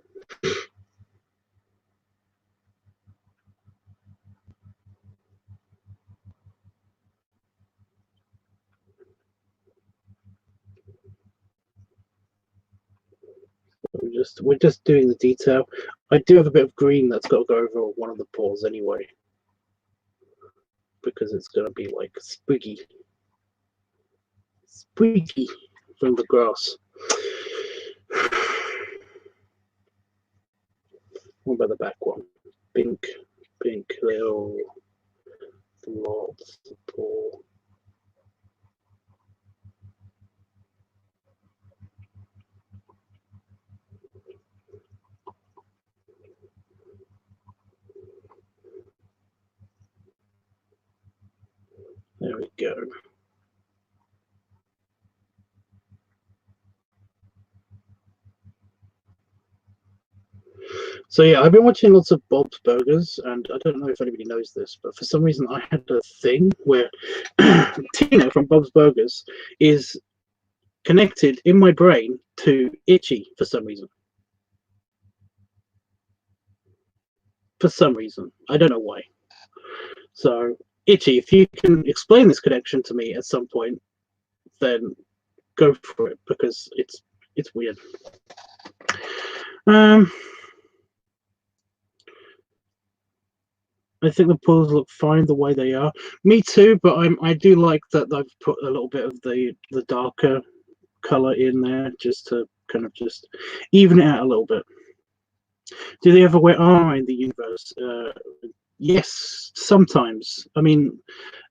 [SPEAKER 1] We're just doing the detail. I do have a bit of green that's got to go over one of the paws anyway, because it's going to be like spooky from the grass. What about the back one? Pink, little lots of paw. There we go. So yeah, I've been watching lots of Bob's Burgers, and I don't know if anybody knows this, but for some reason I had a thing where Tina from Bob's Burgers is connected in my brain to Itchy for some reason. For some reason, I don't know why. So Itchy, if you can explain this connection to me at some point, then go for it, because it's weird. I think the pools look fine the way they are. Me too, but I do like that they've put a little bit of the darker color in there just to kind of just even it out a little bit. Do they ever wear armor in the universe? Yes, sometimes. I mean,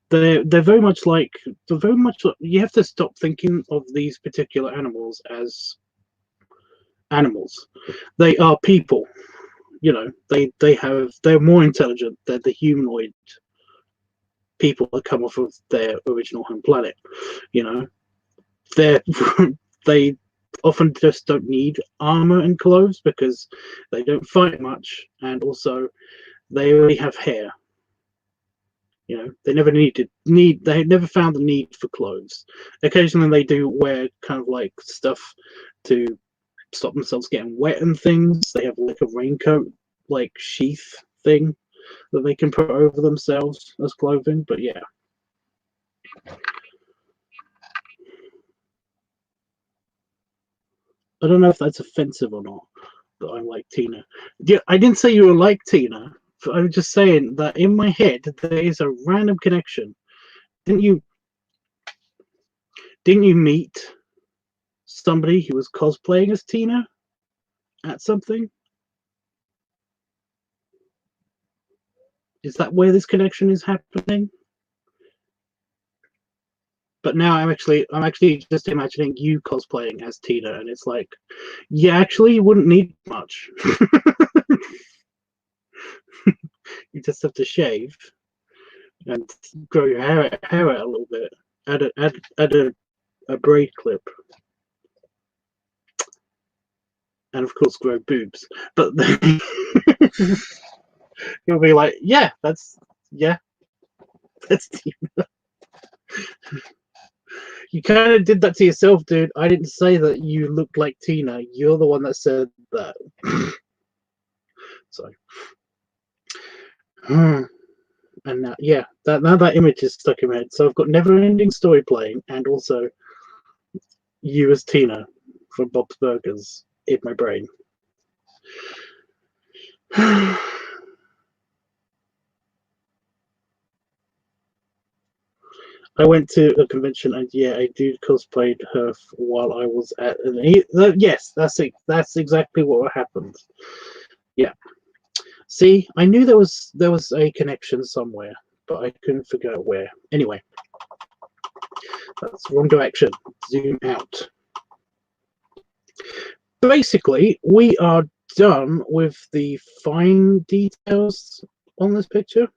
[SPEAKER 1] they're very much like you have to stop thinking of these particular animals as animals. They are people. You know, they're more intelligent than the humanoid people that come off of their original home planet. You know, they're they often just don't need armor and clothes because they don't fight much, and also they already have hair. You know, they never they never found the need for clothes. Occasionally they do wear kind of like stuff to stop themselves getting wet and things. They have like a raincoat like sheath thing that they can put over themselves as clothing, but yeah. I don't know if that's offensive or not, that I like Tina. Yeah, I didn't say you were like Tina. I'm just saying that in my head there is a random connection. Didn't you? Didn't you meet somebody who was cosplaying as Tina at something? Is that where this connection is happening? But now I'm actually just imagining you cosplaying as Tina, and it's like, yeah, actually, you wouldn't need much. You just have to shave and grow your hair out a little bit. Add a braid clip, and of course grow boobs. But then you'll be like, yeah, that's Tina. You kind of did that to yourself, dude. I didn't say that you looked like Tina. You're the one that said that. So, and now, yeah, now that image is stuck in my head. So I've got Never-Ending Story playing, and also you as Tina from Bob's Burgers in my brain. I went to a convention, and yeah, I did cosplayed her while I was at yes, that's exactly what happened. Yeah. See, I knew there was a connection somewhere, but I couldn't figure out where. Anyway, that's wrong direction. Zoom out. Basically, we are done with the fine details on this picture.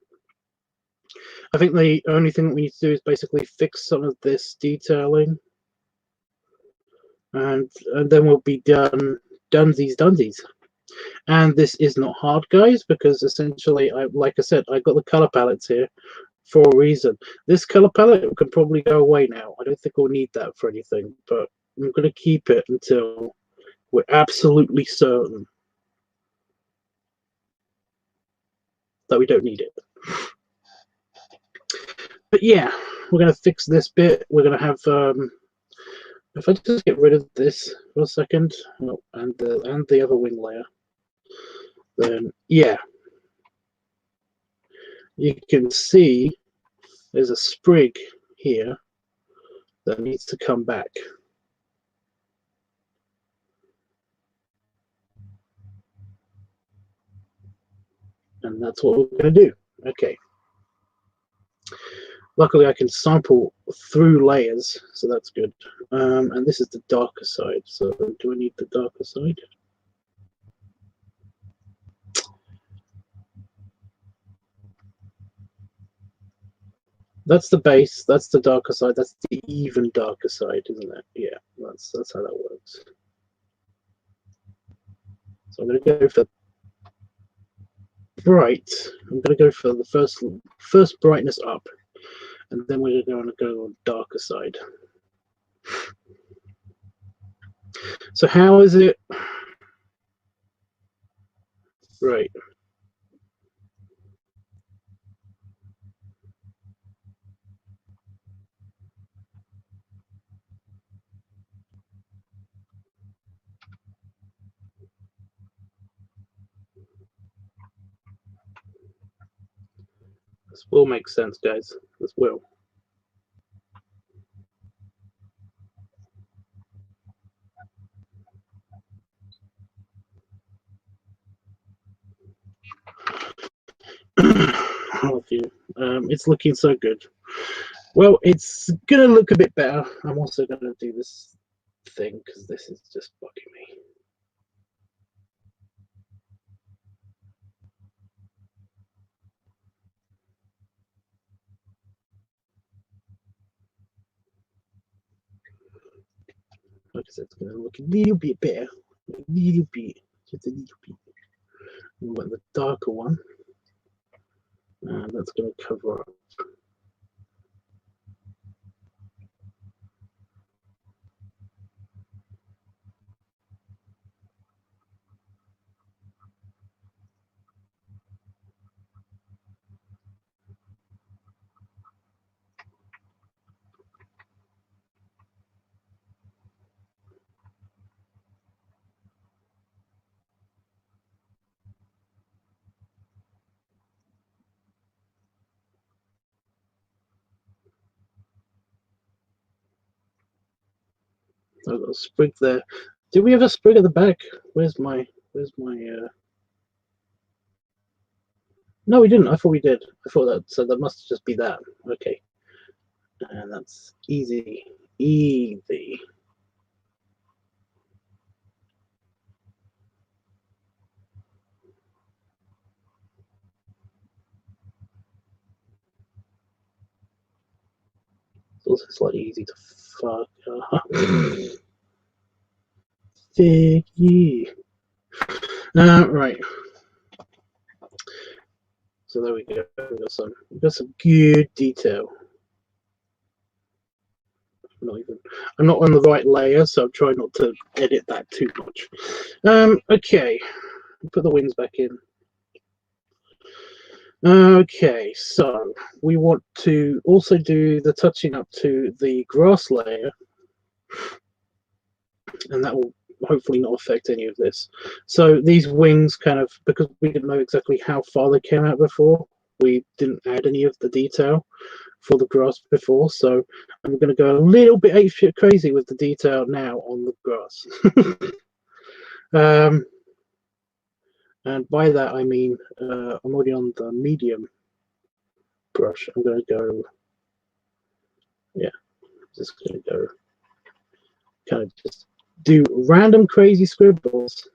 [SPEAKER 1] I think the only thing that we need to do is basically fix some of this detailing, and then we'll be dunsies. And this is not hard, guys, because essentially, like I said, I got the color palettes here for a reason. This color palette can probably go away now. I don't think we'll need that for anything, but I'm going to keep it until we're absolutely certain that we don't need it. But yeah, we're going to fix this bit. We're going to have if I just get rid of this for a second, oh, and the other wing layer, then yeah, you can see there's a sprig here that needs to come back. And that's what we're going to do. Okay. Luckily, I can sample through layers, so that's good. And this is the darker side. So do I need the darker side? That's the base, that's the darker side, that's the even darker side, isn't it? Yeah, that's how that works. So I'm going to go for bright. I'm going to go for the first brightness up, and then we're going to go on darker side. So how is it? Right. This will make sense, guys. This will. All of you. It's looking so good. Well, it's gonna look a bit better. I'm also gonna do this thing because this is just bugging me. Like I said, it's gonna look a little bit better. A little bit. Just a little bit. We want the darker one. And that's gonna cover up. I've got a sprig there. Do we have a sprig at the back? Where's my No, we didn't. I thought we did. I thought that, so that must just be that. Okay. And that's easy. Easy. It's also slightly easy to fuck up. Figgy. Right. So there we go. We've got some good detail. I'm not on the right layer, so I'm trying not to edit that too much. Okay. Put the wings back in. Okay, so we want to also do the touching up to the grass layer, and that will hopefully not affect any of this. So these wings kind of, because we didn't know exactly how far they came out before, we didn't add any of the detail for the grass before, so I'm going to go a little bit apeshit crazy with the detail now on the grass. And by that I mean I'm already on the medium brush. I'm going to go, yeah, just going to go kind of just do random crazy scribbles,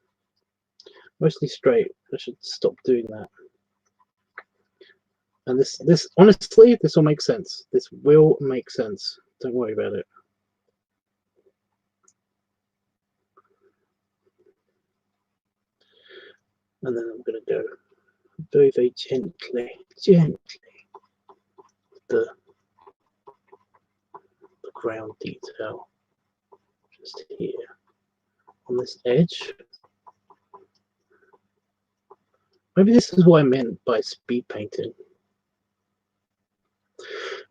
[SPEAKER 1] mostly straight. I should stop doing that. And this honestly, this will make sense. This will make sense. Don't worry about it. And then I'm going to go very, very gently the ground detail just here on this edge. Maybe this is what I meant by speed painting.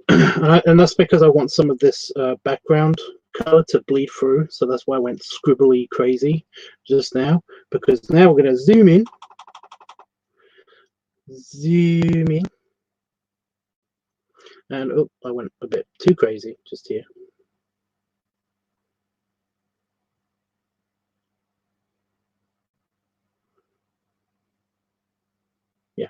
[SPEAKER 1] And that's because I want some of this background color to bleed through, so that's why I went scribbly crazy just now, because now we're going to zoom in, and oh, I went a bit too crazy just here. Yeah.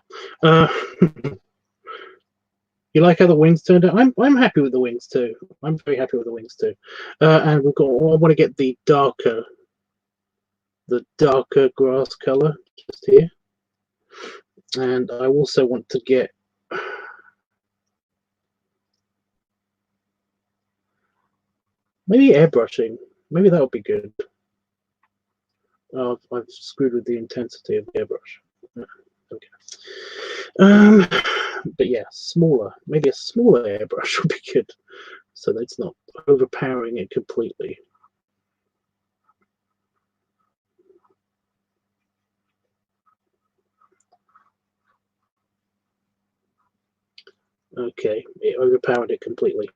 [SPEAKER 1] You like how the wings turned out? I'm happy with the wings too. I'm very happy with the wings too. And we've got, I want to get the darker grass color just here. And I also want to get Maybe airbrushing. Maybe that would be good. I've screwed with the intensity of the airbrush. Okay. But yeah, smaller. Maybe a smaller airbrush would be good, so that it's not overpowering it completely. Okay, it overpowered it completely.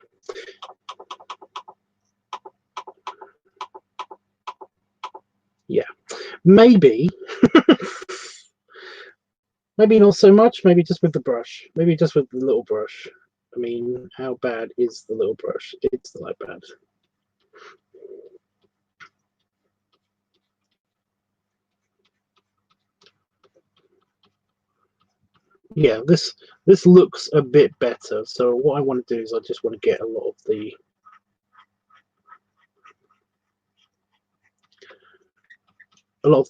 [SPEAKER 1] Yeah, maybe. Maybe not so much. Maybe just with the brush. Maybe just with the little brush. I mean, how bad is the little brush? It's not bad. Yeah, this looks a bit better. So what I want to do is I just want to get a lot of the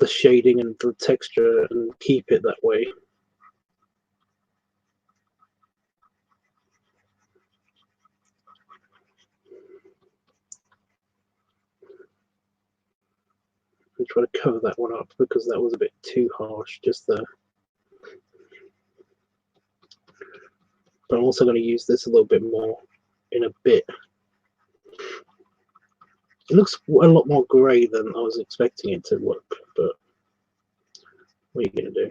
[SPEAKER 1] shading and the texture and keep it that way. And try to cover that one up because that was a bit too harsh just there. But I'm also going to use this a little bit more in a bit. It looks a lot more grey than I was expecting it to look, but what are you going to do?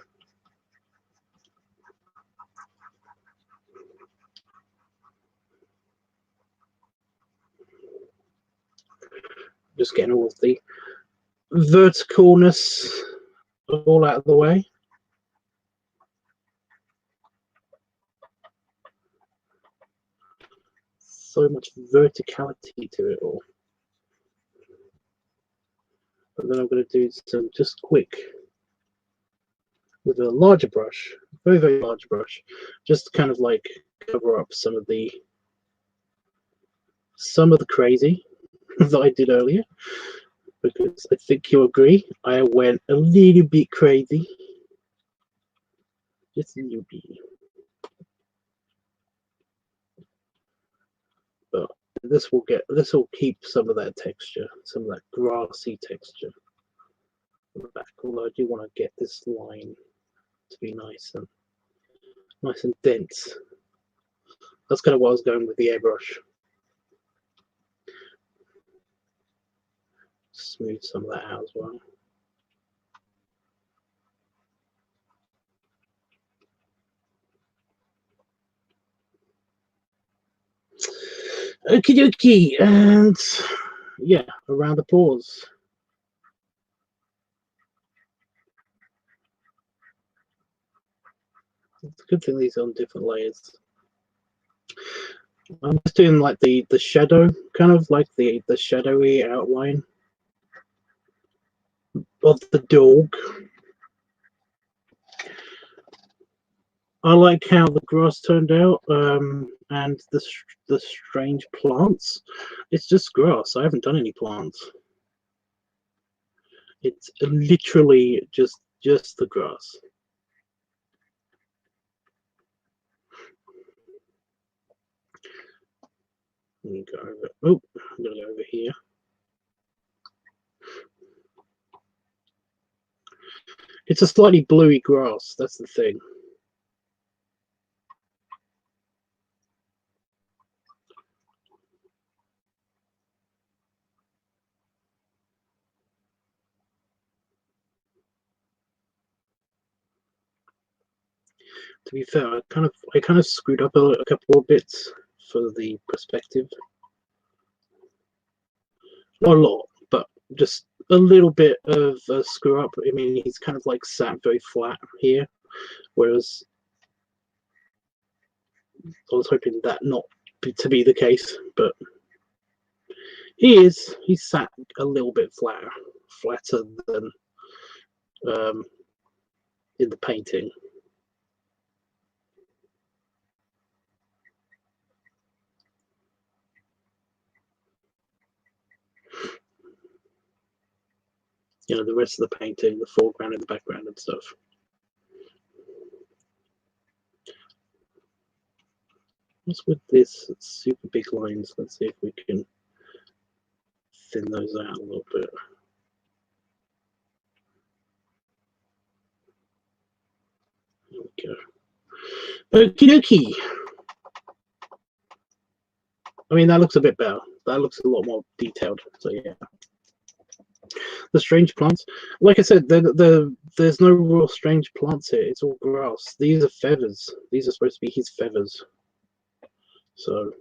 [SPEAKER 1] Just getting all of the verticalness all out of the way. So much verticality to it all. And then I'm going to do some just quick with a larger brush, very, very large brush, just kind of like cover up some of the crazy that I did earlier, because I think you'll agree I went a little bit crazy, just a little bit. But this will keep some of that texture, some of that grassy texture back. Although I do want to get this line to be nice and dense. That's kind of what I was going with the airbrush. Smooth some of that out as well. Okie dokie, and yeah, around the pores. It's a good thing these are on different layers. I'm just doing like the shadow, kind of like the shadowy outline of the dog. I like how the grass turned out, and the strange plants. It's just grass. I haven't done any plants. It's literally just the grass. Go over. Oh, I'm gonna go over here. It's a slightly bluey grass. That's the thing. To be fair, I kind of screwed up a couple of bits for the perspective. Not a lot, but just a little bit of a screw up. I mean, he's kind of like sat very flat here, whereas I was hoping that not to be the case, but he's sat a little bit flatter than in the painting. You know, the rest of the painting, the foreground and the background and stuff. What's with this super big lines? Let's see if we can thin those out a little bit. There we go. Okie dokie. I mean, that looks a bit better. That looks a lot more detailed. So yeah. The strange plants. Like I said, there's no real strange plants here. It's all grass. These are feathers. These are supposed to be his feathers. So,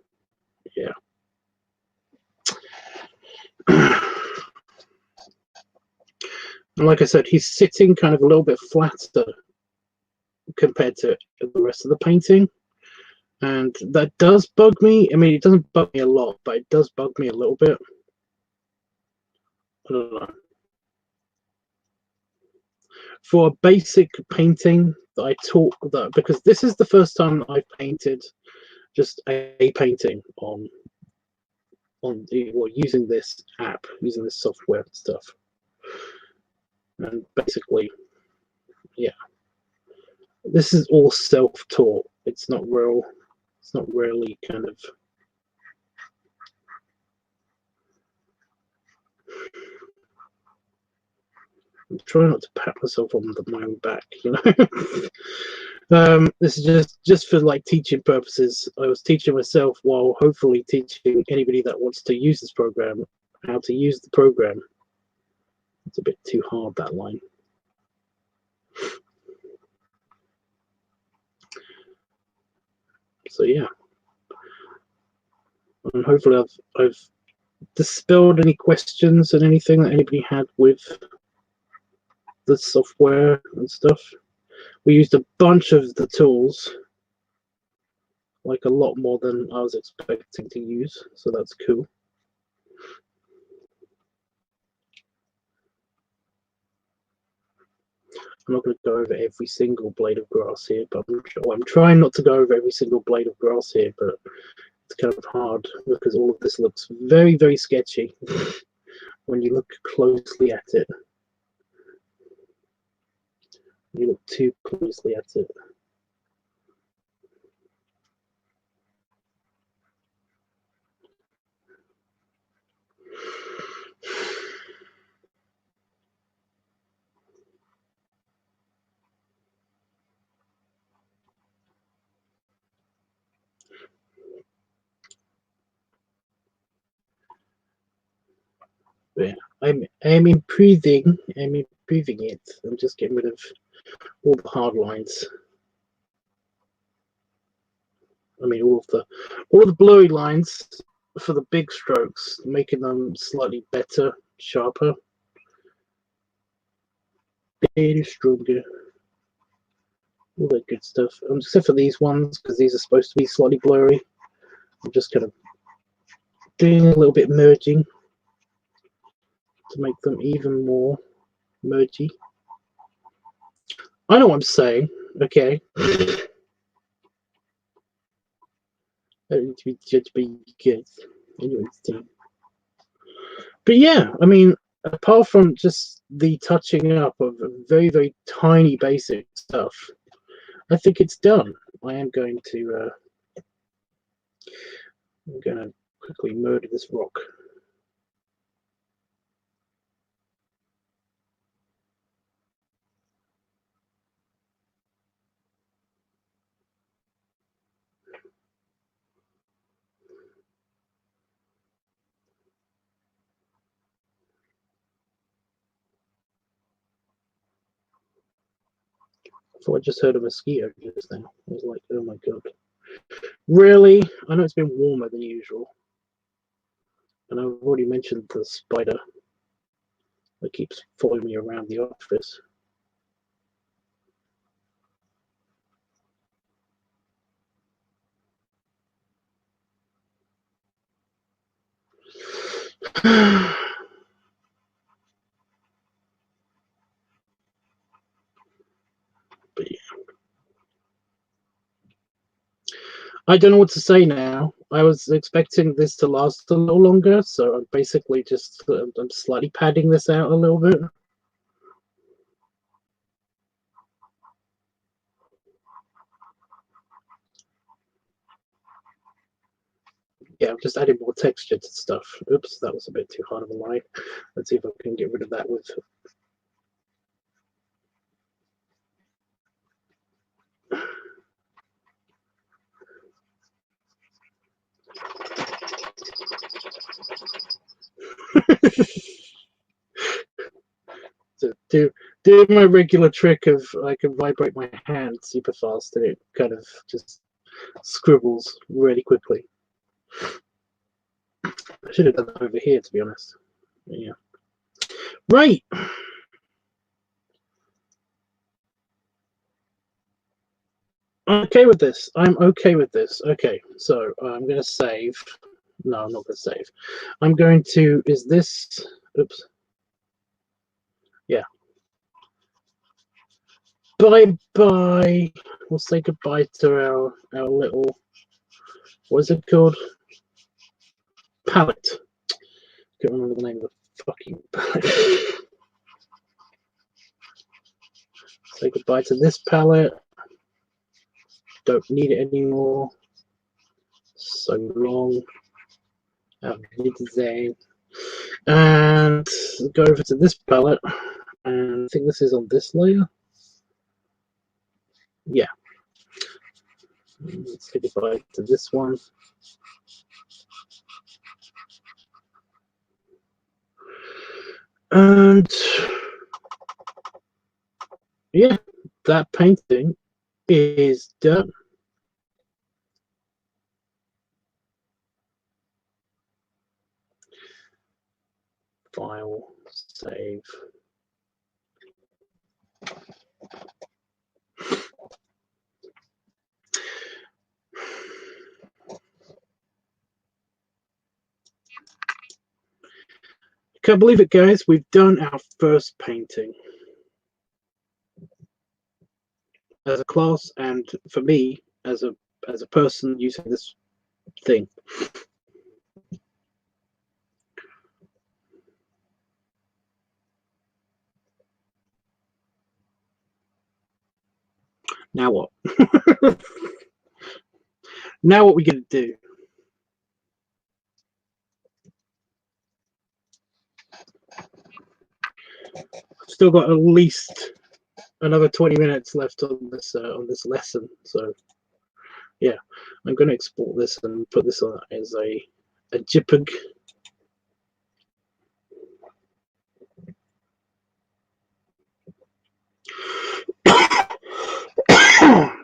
[SPEAKER 1] yeah. And like I said, he's sitting kind of a little bit flatter compared to the rest of the painting. And that does bug me. I mean, it doesn't bug me a lot, but it does bug me a little bit. I don't know. For a basic painting that I taught that, because this is the first time I've painted just a painting on using this app, using this software and stuff. And basically, yeah, this is all self-taught. It's not real. It's not really kind of. I'm trying not to pat myself on my own back, you know. This is just for like teaching purposes. I was teaching myself while hopefully teaching anybody that wants to use this program how to use the program. It's a bit too hard, that line. So yeah, and hopefully I've dispelled any questions and anything that anybody had with the software and stuff. We used a bunch of the tools, like a lot more than I was expecting to use, so that's cool. I'm not going to go over every single blade of grass here, but I'm trying not to go over every single blade of grass here, but it's kind of hard because all of this looks very, very sketchy when you look closely at it. You look too closely at it. Yeah, I'm improving. I'm improving it. I'm just getting rid of all the hard lines. I mean, all of the blurry lines for the big strokes, making them slightly better, sharper, better, stronger, all that good stuff. Except for these ones, because these are supposed to be slightly blurry. I'm just kind of doing a little bit merging to make them even more mergy. I know what I'm saying, okay? I don't need to be judged by you guys. Anyways, but yeah, I mean, apart from just the touching up of very, very tiny basic stuff, I think it's done. I am going to I'm going to quickly murder this rock. So I just heard a mosquito just now. I was like, oh my god. Really? I know it's been warmer than usual. And I've already mentioned the spider that keeps following me around the office. But yeah. I don't know what to say now. I was expecting this to last a little longer, so I'm basically just I'm slightly padding this out a little bit. yeah, I'm just adding more texture to stuff. Oops, that was a bit too hard of a line. Let's see if I can get rid of that with. So do my regular trick of I can vibrate my hand super fast and it kind of just scribbles really quickly. I should have done that over here, to be honest. But yeah. Right. I'm okay with this. I'm okay with this. Okay, so I'm going to save. No, I'm not going to save. I'm going to. Is this? Oops. Yeah. Bye bye. We'll say goodbye to our little. What is it called? Palette. Can't remember the name of the fucking palette. Say goodbye to this palette. Don't need it anymore. So long. And go over to this palette. And I think this is on this layer. Yeah. Let's say goodbye to this one. And yeah, that painting is done. File, save. Can't believe it, guys. We've done our first painting as a class, and for me as a person using this thing. Now what? Now what we gonna do? Still got at least another 20 minutes left on this lesson, so yeah, I'm going to export this and put this on as a JPEG.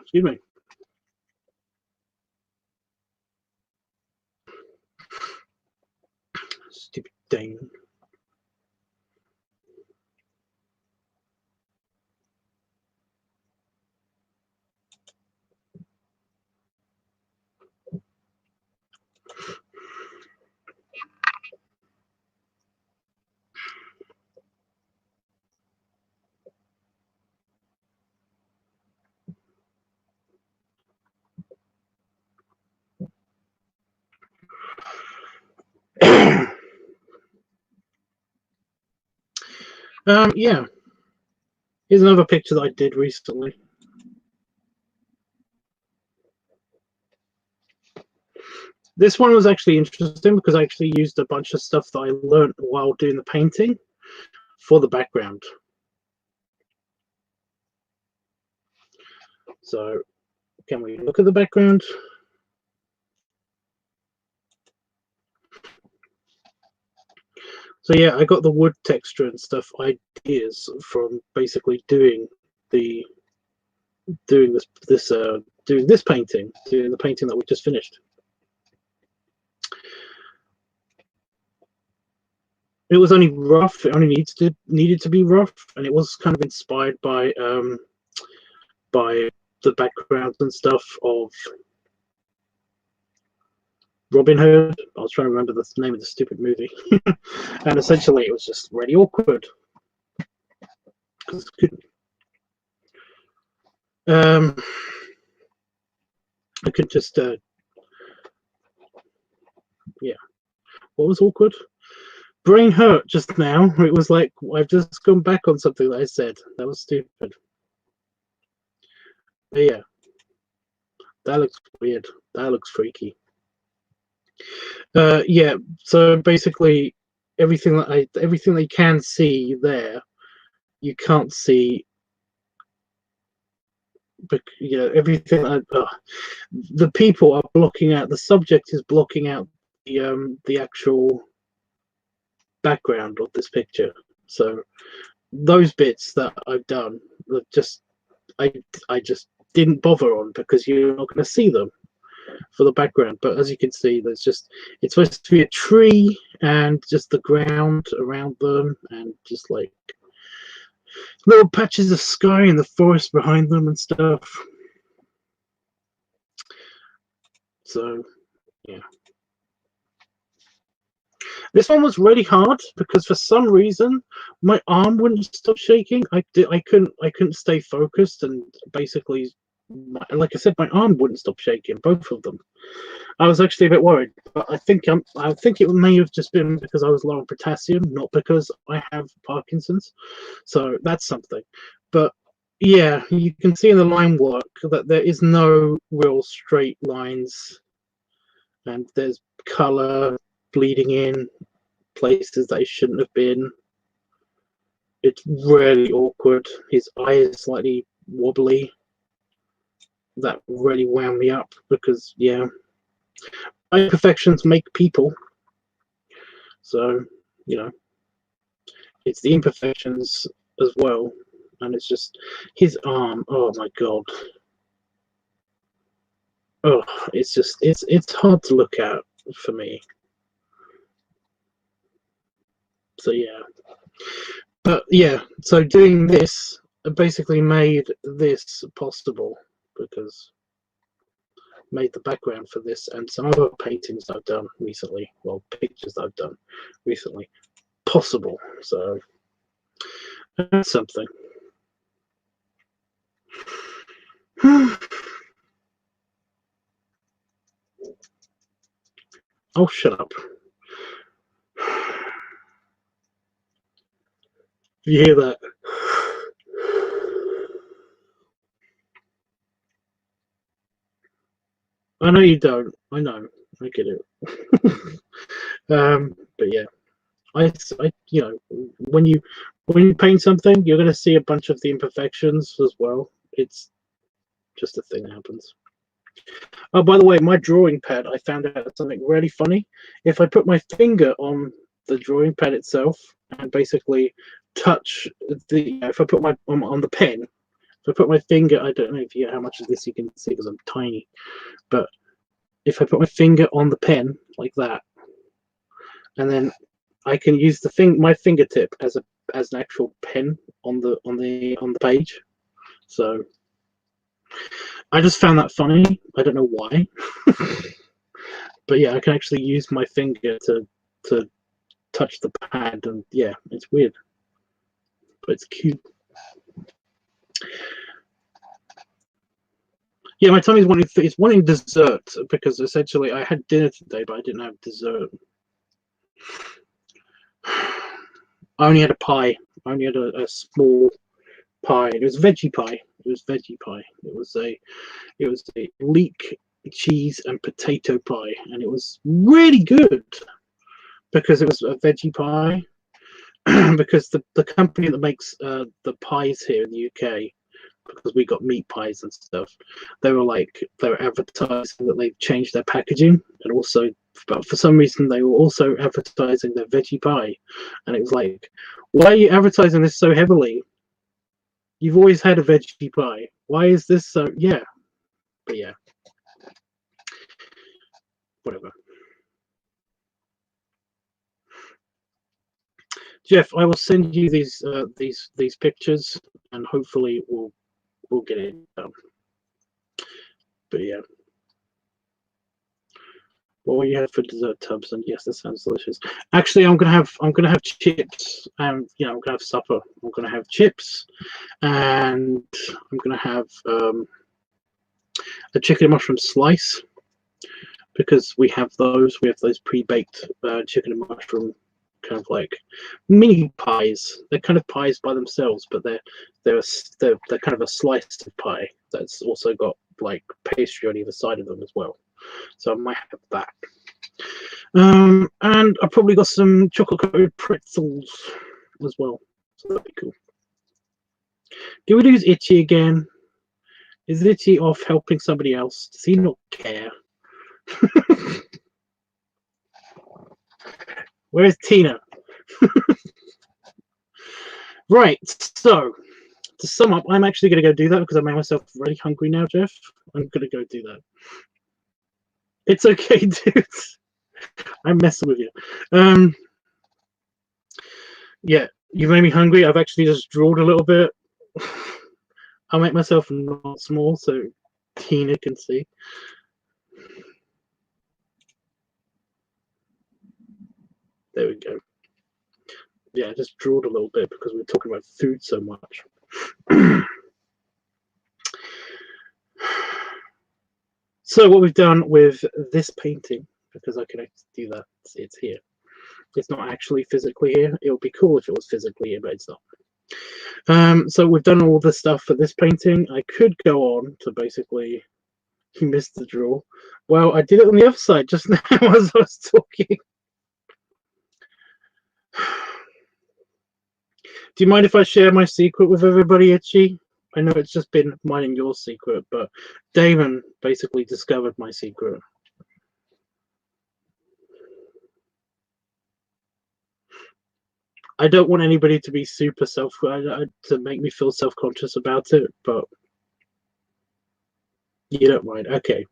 [SPEAKER 1] Excuse me. Stupid thing. Yeah. Here's another picture that I did recently. This one was actually interesting because I actually used a bunch of stuff that I learned while doing the painting for the background. So, can we look at the background? So yeah, I got the wood texture and stuff ideas from basically doing this painting, doing the painting that we just finished. It was only rough. It only needed to be rough, and it was kind of inspired by the background and stuff of Robin Hood. I was trying to remember the name of the stupid movie, and essentially it was just really awkward. I could just yeah. What was awkward? Brain hurt just now. It was like I've just gone back on something that I said. That was stupid. But yeah, that looks weird. That looks freaky. Yeah. So basically, everything they can see there, you can't see. But you know, everything. The people are blocking out. The subject is blocking out the actual background of this picture. So those bits that I've done, just I just didn't bother on because you're not going to see them for the background. But as you can see, it's supposed to be a tree and just the ground around them, and just like little patches of sky and the forest behind them and stuff. So yeah, this one was really hard because for some reason my arm wouldn't stop shaking. I couldn't stay focused, and basically, like I said, my arm wouldn't stop shaking, both of them. I was actually a bit worried, but I think it may have just been because I was low on potassium, not because I have Parkinson's. So that's something. But yeah, you can see in the line work that there is no real straight lines, and there's color bleeding in places that it shouldn't have been. It's really awkward. His eye is slightly wobbly. That really wound me up because, yeah, imperfections make people. So, you know, it's the imperfections as well. And it's just his arm. Oh my god. Oh, it's hard to look at for me. So yeah. But yeah, so doing this basically made this possible because made the background for this and some other paintings I've done recently, well, pictures I've done recently, possible. So that's something. Oh, shut up. You hear that? I know you don't. I know. I get it. But yeah, you know, when you paint something, you're going to see a bunch of the imperfections as well. It's just a thing that happens. Oh, by the way, my drawing pad, I found out something really funny. If I put my finger on the drawing pad itself and basically touch if I put my on the pen, if I put my finger, I don't know if you how much of this you can see because I'm tiny, but if I put my finger on the pen like that, and then I can use my fingertip as an actual pen on the page. So I just found that funny. I don't know why. But yeah, I can actually use my finger to touch the pad, and yeah, it's weird, but it's cute. Yeah, my tummy's wanting dessert because essentially I had dinner today, but I didn't have dessert. I only had a pie. I only had a small pie. It was veggie pie. It was veggie pie. It was a leek cheese and potato pie, and it was really good because it was a veggie pie. Because the company that makes the pies here in the UK, because we got meat pies and stuff, they were advertising that they've changed their packaging, and also, but for some reason they were also advertising their veggie pie, and it was like, why are you advertising this so heavily? You've always had a veggie pie. Why is this so? Yeah, but yeah, whatever. Jeff, I will send you these pictures, and hopefully we'll get it done. But yeah. What you had for dessert, Tubbs? And yes, that sounds delicious. Actually, I'm gonna have chips, and I'm gonna have supper. I'm gonna have chips, and I'm gonna have a chicken and mushroom slice because we have those. We have those pre-baked chicken and mushroom kind of like mini pies. They're kind of pies by themselves, but they're kind of a sliced pie that's also got like pastry on either side of them as well. So I might have that. And I probably got some chocolate coated pretzels as well, so that'd be cool. Do we lose Itchy again? Is Itchy off helping somebody else? Does he not care? Where's Tina? Right, so to sum up, I'm actually going to go do that because I made myself really hungry now, Jeff. I'm going to go do that. It's okay, dude. I'm messing with you. Yeah, you made me hungry. I've actually just drawed a little bit. I'll make myself not small so Tina can see. There we go. Yeah, I just drawed a little bit because we're talking about food so much. So what we've done with this painting, because I can do that, it's here. It's not actually physically here. It would be cool if it was physically here, but it's not. So we've done all the stuff for this painting. I could go on to basically, you missed the draw. Well, I did it on the other side just now as I was talking. Do you mind if I share my secret with everybody, Itchy? I know it's just been mine and your secret, but Damon basically discovered my secret. I don't want anybody to be super to make me feel self-conscious about it, but you don't mind. Okay.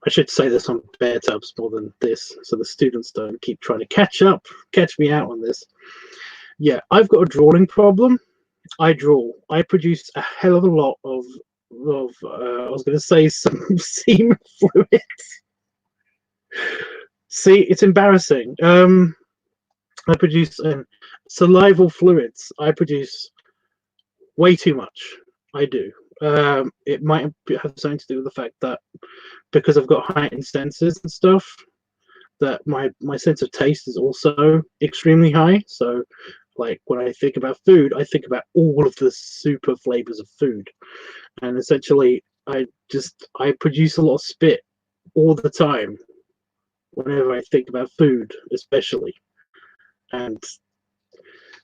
[SPEAKER 1] I should say this on Bear Tubs more than this, so the students don't keep trying to catch me out on this. Yeah, I've got a drawing problem. I draw. I produce a hell of a lot of I was going to say some semen fluid. See, it's embarrassing. I produce salival fluids. I produce way too much. I do. It might have something to do with the fact that because I've got heightened senses and stuff, that my sense of taste is also extremely high. So, like when I think about food, I think about all of the super flavors of food, and essentially, I produce a lot of spit all the time whenever I think about food, especially, and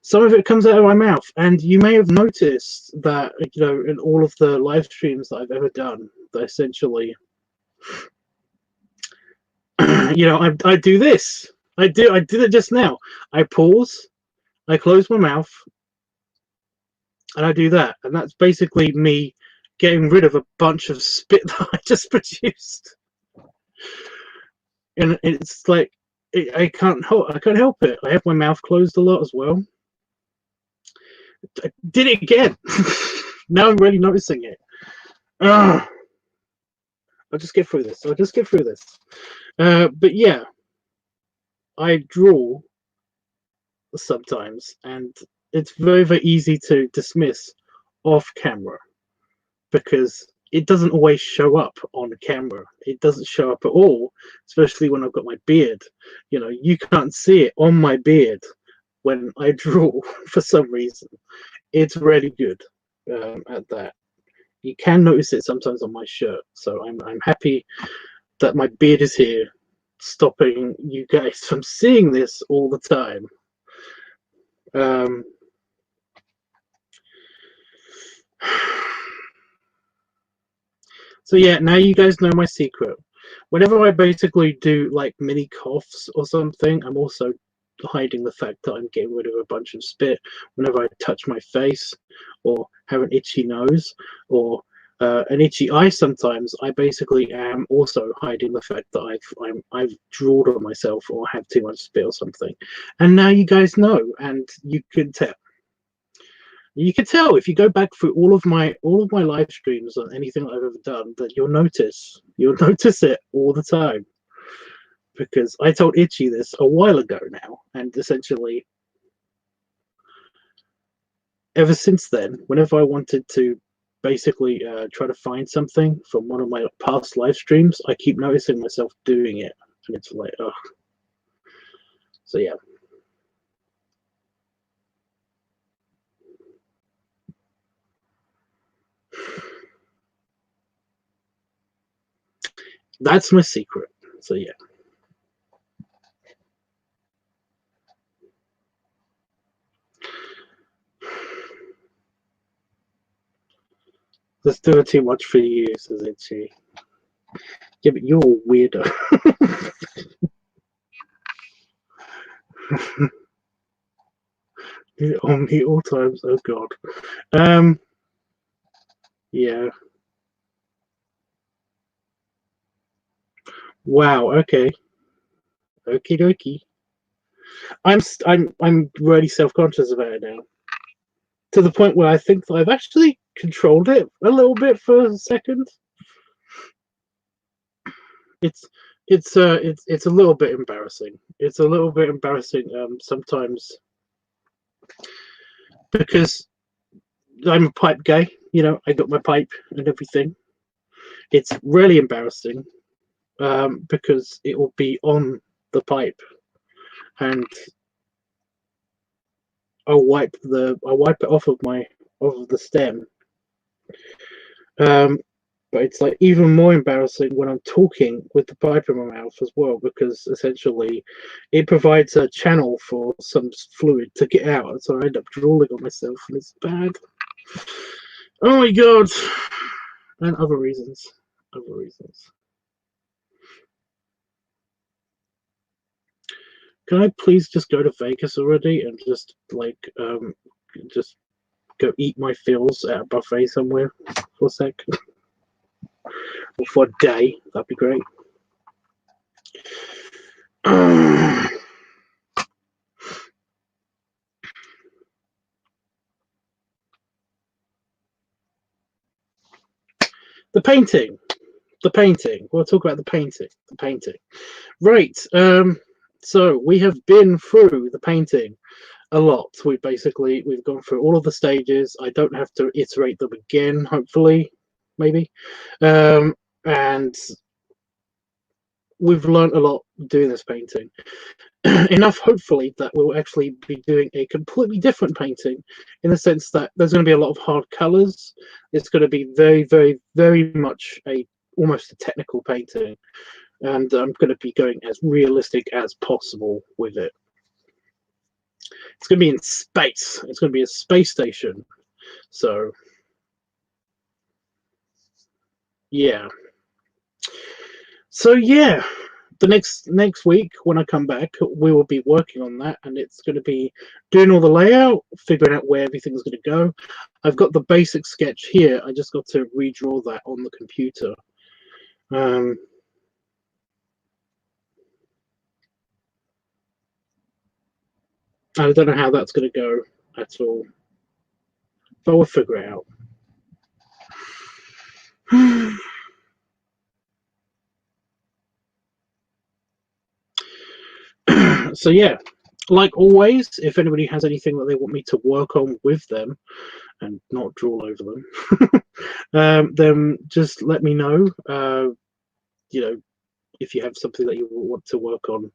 [SPEAKER 1] some of it comes out of my mouth. And you may have noticed that, you know, in all of the live streams that I've ever done, that essentially, you know, I do this. I did it just now. I pause, I close my mouth, and I do that. And that's basically me getting rid of a bunch of spit that I just produced. And it's like I can't help it. I have my mouth closed a lot as well. I did it again. Now I'm really noticing it. I'll just get through this. But yeah, I draw sometimes, and it's very, very easy to dismiss off camera because it doesn't always show up on camera. It doesn't show up at all, especially when I've got my beard. You know, you can't see it on my beard when I draw for some reason. It's really good at that. You can notice it sometimes on my shirt, so I'm happy that my beard is here, stopping you guys from seeing this all the time. So yeah, now you guys know my secret. Whenever I basically do like mini coughs or something, I'm also hiding the fact that I'm getting rid of a bunch of spit. Whenever I touch my face or have an itchy nose or an itchy eye, sometimes I basically am also hiding the fact that I've drawn on myself or have too much spit or something. And now you guys know, and you can tell. You can tell if you go back through all of my live streams and anything I've ever done that you'll notice it all the time, because I told Itchy this a while ago now, and essentially ever since then, whenever I wanted to basically try to find something from one of my past live streams, I keep noticing myself doing it, and it's like, oh. So yeah. That's my secret. So yeah. That's doing too much for you, says Itchy. Yeah, but you're a weirdo. On me all times. Oh god. Yeah. Wow. Okay. Okie dokie. I'm really self-conscious about it now, to the point where I think that I've actually controlled it a little bit for a second. It's it's a little bit embarrassing. It's a little bit embarrassing sometimes, because I'm a pipe guy. You know, I got my pipe and everything. It's really embarrassing because it will be on the pipe, and I'll wipe it off of the stem. Um, but it's like even more embarrassing when I'm talking with the pipe in my mouth as well, because essentially it provides a channel for some fluid to get out, so I end up drooling on myself, and it's bad. Oh my god! And other reasons. Other reasons. Can I please just go to Vegas already and just like just go eat my fills at a buffet somewhere for a sec? Or for a day? That'd be great. The painting. The painting. We'll talk about the painting. The painting. Right. So we have been through the painting a lot. We've gone through all of the stages. I don't have to iterate them again, hopefully, maybe. And we've learned a lot doing this painting. Enough, hopefully, that we'll actually be doing a completely different painting, in the sense that there's going to be a lot of hard colors. It's going to be very, very, very much almost a technical painting, and I'm going to be going as realistic as possible with it. It's going to be in space. It's going to be a space station. So, yeah. So yeah, the next week when I come back, we will be working on that, and it's going to be doing all the layout, figuring out where everything's going to go. I've got the basic sketch here. I just got to redraw that on the computer. I don't know how that's going to go at all, but we'll figure it out. So yeah, like always, if anybody has anything that they want me to work on with them and not drool over them, then just let me know. You know, if you have something that you want to work on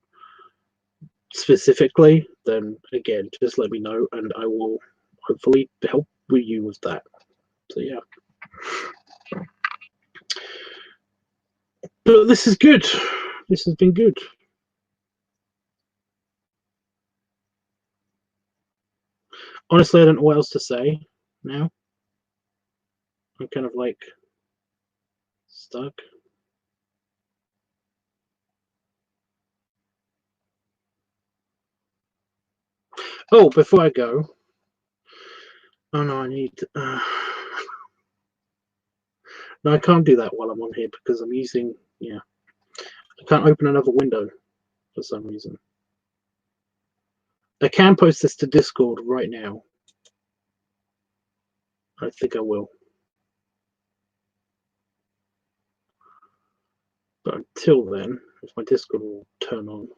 [SPEAKER 1] specifically, then again, just let me know, and I will hopefully help you with that. So yeah, but this is good. This has been good. Honestly, I don't know what else to say now. I'm kind of like stuck. Oh, before I go, oh no, I need. No, I can't do that while I'm on here because I'm using. Yeah, I can't open another window for some reason. I can post this to Discord right now. I think I will. But until then, if my Discord will turn on.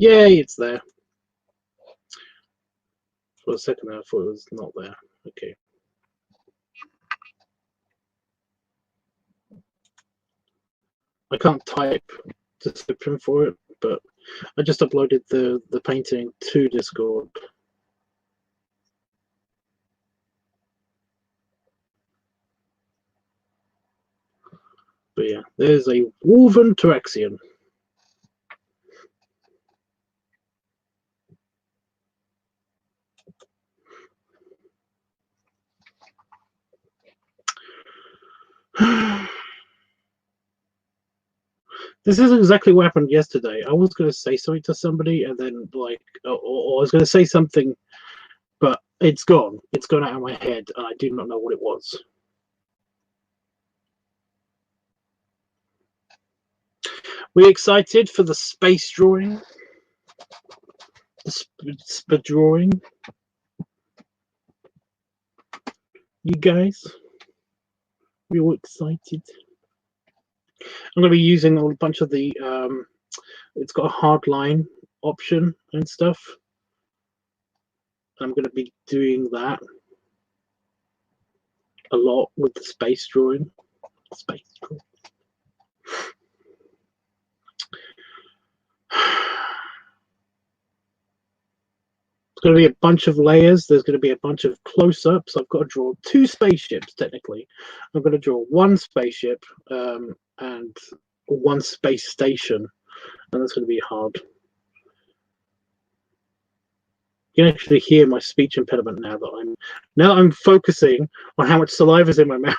[SPEAKER 1] Yay, it's there. For a second I thought it was not there. Okay. I can't type description for it, but I just uploaded the painting to Discord. But yeah, there's a woven Tyraxian. This is exactly what happened yesterday. I was going to say something to somebody, and then like, or I was going to say something, but it's gone. It's gone out of my head, and I do not know what it was. We excited for the space drawing? The drawing? You guys? We all excited? I'm going to be using a bunch of the, it's got a hard line option and stuff. I'm going to be doing that a lot with the space drawing. Space drawing. It's going to be a bunch of layers. There's going to be a bunch of close-ups. I've got to draw 2 spaceships, technically. I'm going to draw 1 spaceship and 1 space station, and that's going to be hard. You can actually hear my speech impediment now that I'm focusing on how much saliva is in my mouth.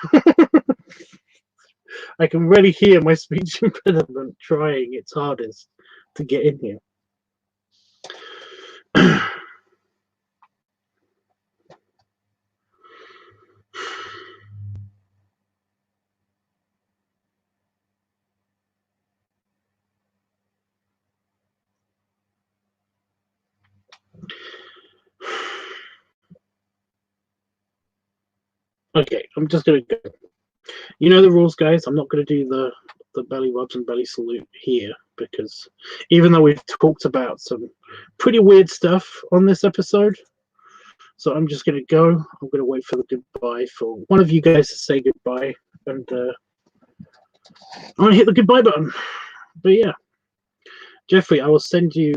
[SPEAKER 1] I can really hear my speech impediment trying its hardest to get in here. Okay, I'm just going to go. You know the rules, guys. I'm not going to do the belly rubs and belly salute here, because even though we've talked about some pretty weird stuff on this episode, so I'm just going to go. I'm going to wait for the goodbye for one of you guys to say goodbye, and I'm going to hit the goodbye button. But yeah, Jeffrey, I will send you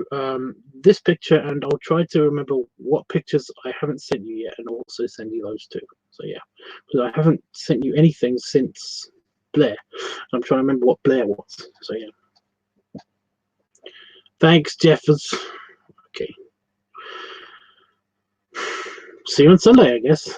[SPEAKER 1] this picture, and I'll try to remember what pictures I haven't sent you yet, and also send you those too. So yeah, because I haven't sent you anything since Blair. I'm trying to remember what Blair was. So yeah. Thanks, Jeffers. Okay. See you on Sunday, I guess.